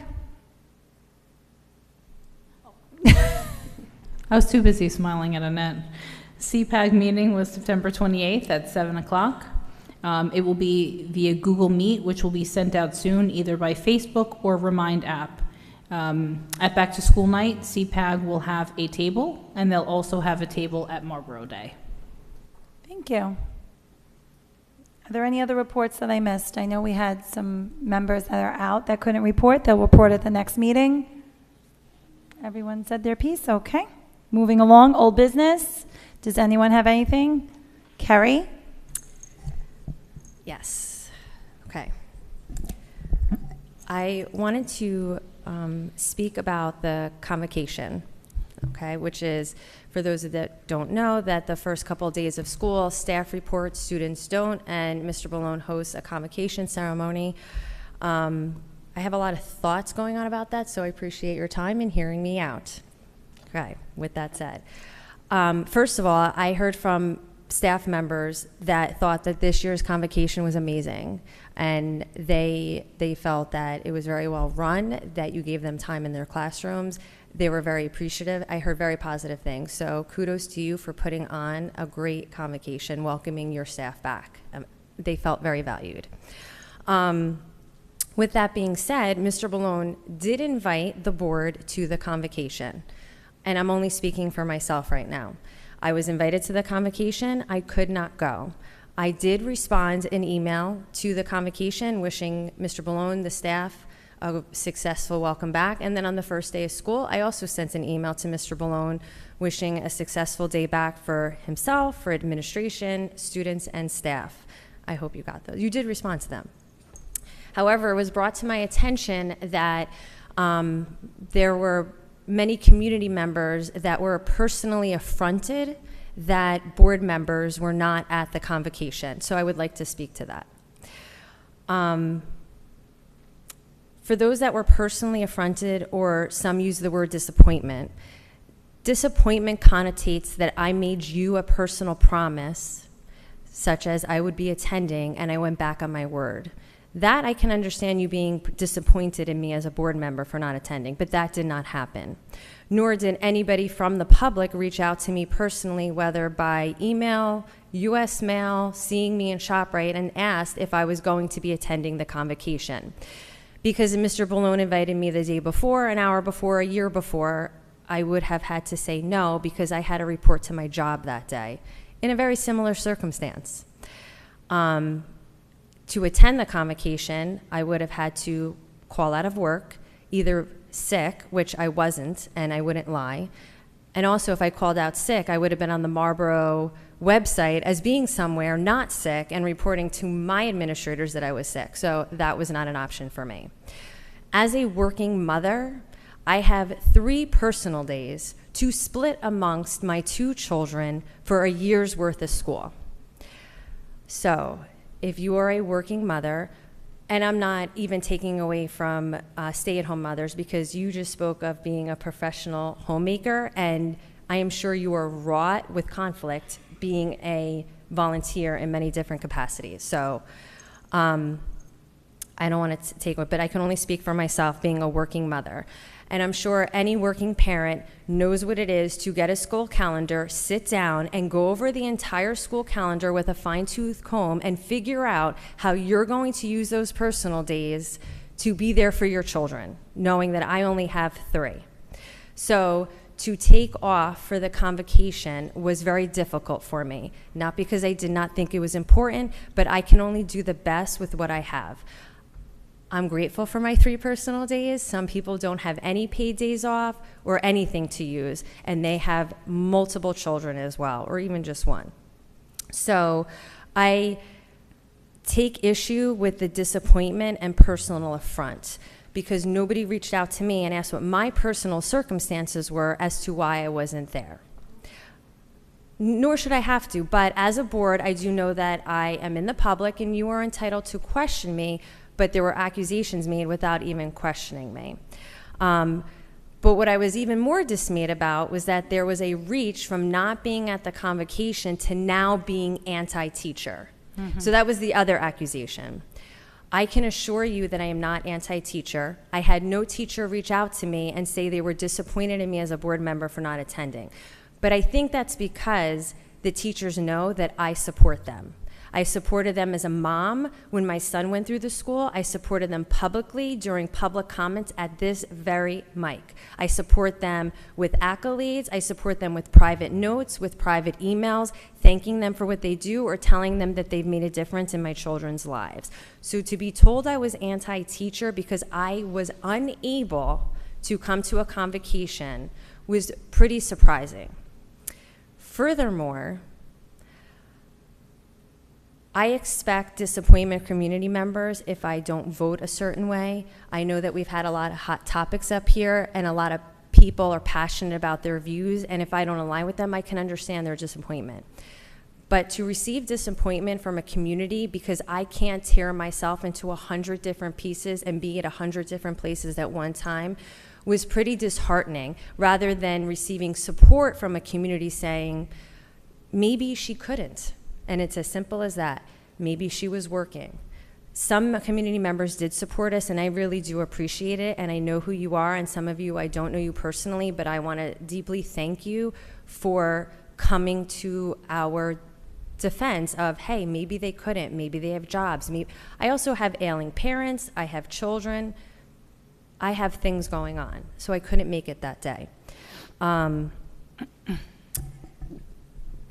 I was too busy smiling at Annette. CPAG meeting was September 28th at 7 o'clock. It will be via Google Meet, which will be sent out soon, either by Facebook or Remind app. At Back to School Night, CPAG will have a table, and they'll also have a table at Marlboro Day. Thank you. Are there any other reports that I missed? I know we had some members that are out that couldn't report. They'll report at the next meeting. Everyone said their piece? Okay. Moving along, old business. Does anyone have anything? Carrie? Yes. Okay. I wanted to speak about the convocation, okay, which is, for those that don't know, that the first couple of days of school, staff reports, students don't, and Mr. Malone hosts a convocation ceremony. I have a lot of thoughts going on about that, so I appreciate your time in hearing me out. Okay, with that said. First of all, I heard from staff members that thought that this year's convocation was amazing, and they felt that it was very well run, that you gave them time in their classrooms. They were very appreciative. I heard very positive things. So kudos to you for putting on a great convocation, welcoming your staff back. They felt very valued. With that being said, Mr. Ballone did invite the board to the convocation, and I'm only speaking for myself right now. I was invited to the convocation. I could not go. I did respond in email to the convocation, wishing Mr. Ballone, the staff, a successful welcome back. And then on the first day of school, I also sent an email to Mr. Ballone, wishing a successful day back for himself, for administration, students, and staff. I hope you got those. You did respond to them. However, it was brought to my attention that there were many community members that were personally affronted that board members were not at the convocation. So I would like to speak to that. For those that were personally affronted, or some use the word disappointment, disappointment connotates that I made you a personal promise, such as I would be attending, and I went back on my word. That I can understand you being disappointed in me as a board member for not attending, but that did not happen. Nor did anybody from the public reach out to me personally, whether by email, US mail, seeing me in ShopRite, and asked if I was going to be attending the convocation. Because Mr. Ballone invited me the day before, an hour before, a year before, I would have had to say no because I had to report to my job that day in a very similar circumstance. To attend the convocation, I would have had to call out of work, either sick, which I wasn't, and I wouldn't lie. And also, if I called out sick, I would have been on the Marlboro website as being somewhere not sick and reporting to my administrators that I was sick. So that was not an option for me. As a working mother, I have 3 personal days to split amongst my 2 children for a year's worth of school. So if you are a working mother, and I'm not even taking away from stay-at-home mothers, because you just spoke of being a professional homemaker, and I am sure you are wrought with conflict being a volunteer in many different capacities. So I don't want to take it, but I can only speak for myself being a working mother. And I'm sure any working parent knows what it is to get a school calendar, sit down, and go over the entire school calendar with a fine-tooth comb and figure out how you're going to use those personal days to be there for your children, knowing that I only have 3. So to take off for the convocation was very difficult for me, not because I did not think it was important, but I can only do the best with what I have. I'm grateful for my 3 personal days. Some people don't have any paid days off or anything to use, and they have multiple children as well, or even just 1. So I take issue with the disappointment and personal affront, because nobody reached out to me and asked what my personal circumstances were as to why I wasn't there. Nor should I have to, but as a board, I do know that I am in the public and you are entitled to question me, but there were accusations made without even questioning me. But what I was even more dismayed about was that there was a reach from not being at the convocation to now being anti-teacher. Mm-hmm. So that was the other accusation. I can assure you that I am not anti-teacher. I had no teacher reach out to me and say they were disappointed in me as a board member for not attending. But I think that's because the teachers know that I support them. I supported them as a mom when my son went through the school. I supported them publicly during public comments at this very mic. I support them with accolades. I support them with private notes, with private emails, thanking them for what they do or telling them that they've made a difference in my children's lives. So to be told I was anti-teacher because I was unable to come to a convocation was pretty surprising. Furthermore, I expect disappointment community members if I don't vote a certain way. I know that we've had a lot of hot topics up here and a lot of people are passionate about their views, and if I don't align with them, I can understand their disappointment. But to receive disappointment from a community because I can't tear myself into 100 different pieces and be at 100 different places at one time was pretty disheartening, rather than receiving support from a community saying, maybe she couldn't. And it's as simple as that. Maybe she was working. Some community members did support us, and I really do appreciate it, and I know who you are, and some of you, I don't know you personally, but I want to deeply thank you for coming to our defense of, hey, maybe they couldn't, maybe they have jobs. I also have ailing parents, I have children, I have things going on, so I couldn't make it that day.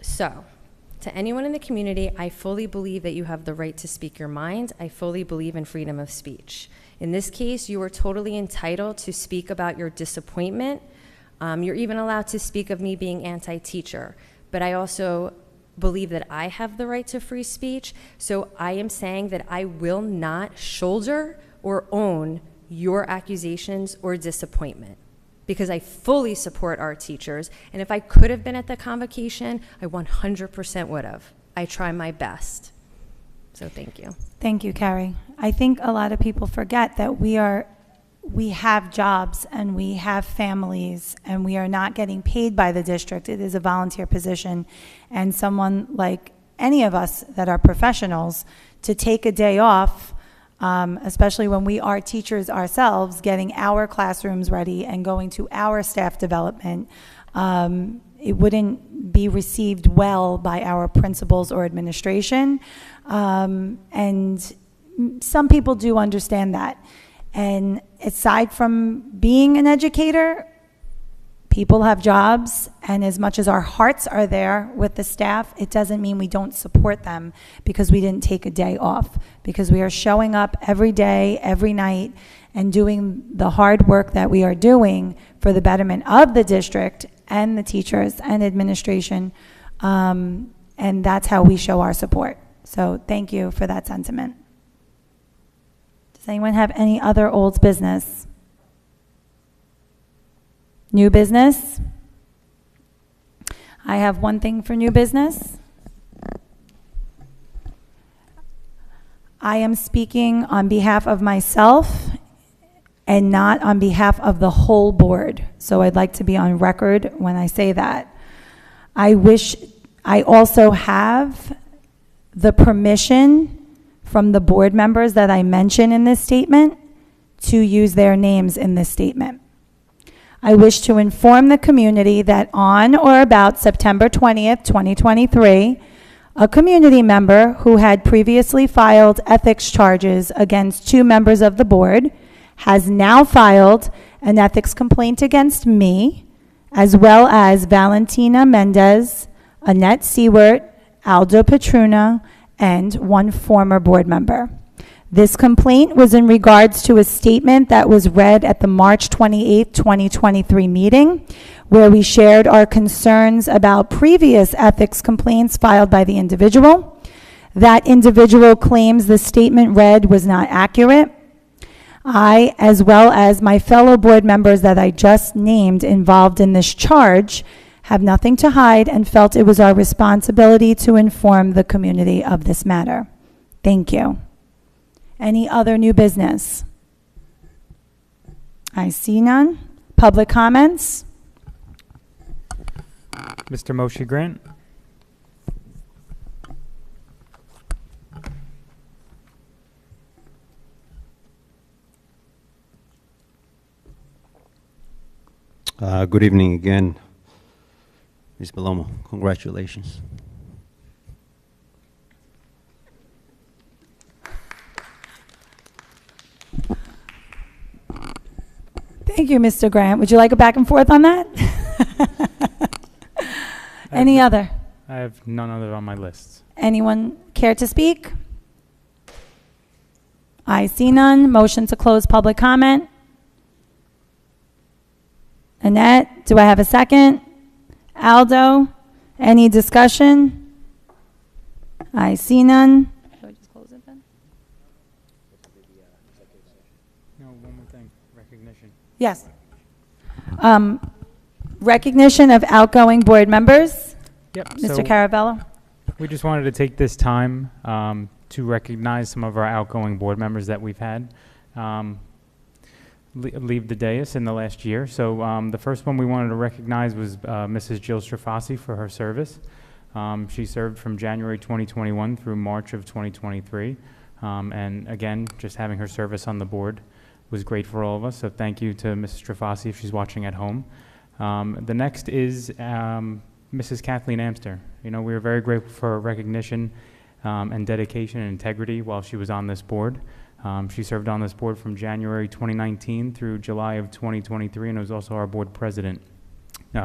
So, to anyone in the community, I fully believe that you have the right to speak your mind. I fully believe in freedom of speech. In this case, you are totally entitled to speak about your disappointment. You're even allowed to speak of me being anti-teacher. But I also believe that I have the right to free speech, so I am saying that I will not shoulder or own your accusations or disappointment, because I fully support our teachers, and if I could have been at the convocation, I 100% would have. I try my best. So thank you. Thank you, Carrie. I think a lot of people forget that we have jobs and we have families and we are not getting paid by the district. It is a volunteer position, and someone like any of us that are professionals to take a day off, especially when we are teachers ourselves, getting our classrooms ready and going to our staff development, it wouldn't be received well by our principals or administration. And some people do understand that. And aside from being an educator, people have jobs, and as much as our hearts are there with the staff, it doesn't mean we don't support them because we didn't take a day off, because we are showing up every day, every night, and doing the hard work that we are doing for the betterment of the district and the teachers and administration, and that's how we show our support. So thank you for that sentiment. Does anyone have any other old business? New business? I have one thing for new business. I am speaking on behalf of myself and not on behalf of the whole board. So I'd like to be on record when I say that. I wish I also have the permission from the board members that I mention in this statement to use their names in this statement. I wish to inform the community that on or about September 20th, 2023, a community member who had previously filed ethics charges against 2 members of the board has now filed an ethics complaint against me, as well as Valentina Mendez, Annette Seward, Aldo Petruna, and 1 former board member. This complaint was in regards to a statement that was read at the March 28, 2023 meeting, where we shared our concerns about previous ethics complaints filed by the individual. That individual claims the statement read was not accurate. I, as well as my fellow board members that I just named involved in this charge, have nothing to hide and felt it was our responsibility to inform the community of this matter. Thank you. Any other new business? I see none. Public comments? Mr. Moshe Grant? Good evening again. Ms. Palomo, congratulations. Thank you, Mr. Grant. Would you like a back and forth on that? Any other? I have none other on my list. Anyone care to speak? I see none. Motion to close public comment. Annette, do I have a second? Aldo, any discussion? I see none. Should I just close it then? No, one more thing, recognition. Yes. Recognition of outgoing board members. Yep. Mr. so Caravello. We just wanted to take this time to recognize some of our outgoing board members that we've had leave the dais in the last year. So the first one we wanted to recognize was Mrs. Jill Strafasi for her service. She served from January 2021 through March of 2023. And again, just having her service on the board was great for all of us. So thank you to Mrs. Trafasi if she's watching at home. The next is Mrs. Kathleen Amster. You know, we are very grateful for her recognition and dedication and integrity while she was on this board. She served on this board from January 2019 through July of 2023, and was also our board president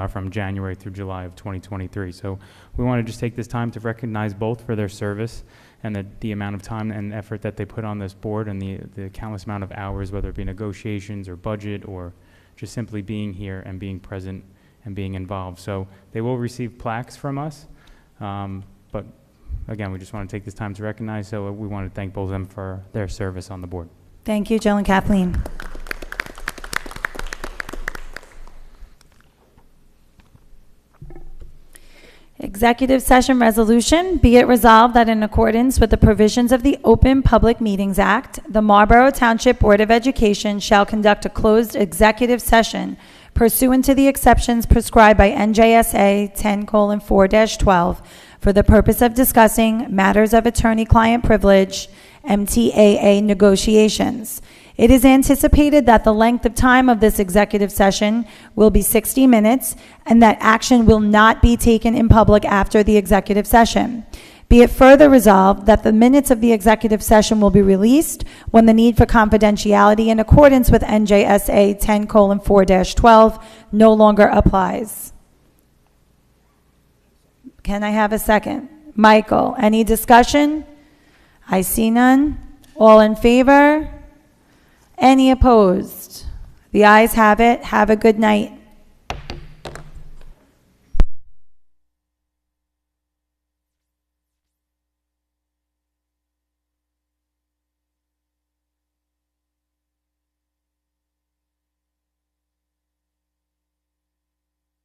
from January through July of 2023. So we want to just take this time to recognize both for their service and the amount of time and effort that they put on this board, and the countless amount of hours, whether it be negotiations or budget or just simply being here and being present and being involved. So they will receive plaques from us, but again, we just want to take this time to recognize, so we want to thank both of them for their service on the board. Thank you, Jill and Kathleen. Executive session resolution. Be it resolved that in accordance with the provisions of the Open Public Meetings Act, the Marlboro Township Board of Education shall conduct a closed executive session pursuant to the exceptions prescribed by NJSA 10:4-12 for the purpose of discussing matters of attorney-client privilege, MTAA negotiations. It is anticipated that the length of time of this executive session will be 60 minutes and that action will not be taken in public after the executive session. Be it further resolved that the minutes of the executive session will be released when the need for confidentiality in accordance with NJSA 10:4-12 no longer applies. Can I have a second? Michael, any discussion? I see none. All in favor? Any opposed? The ayes have it. Have a good night.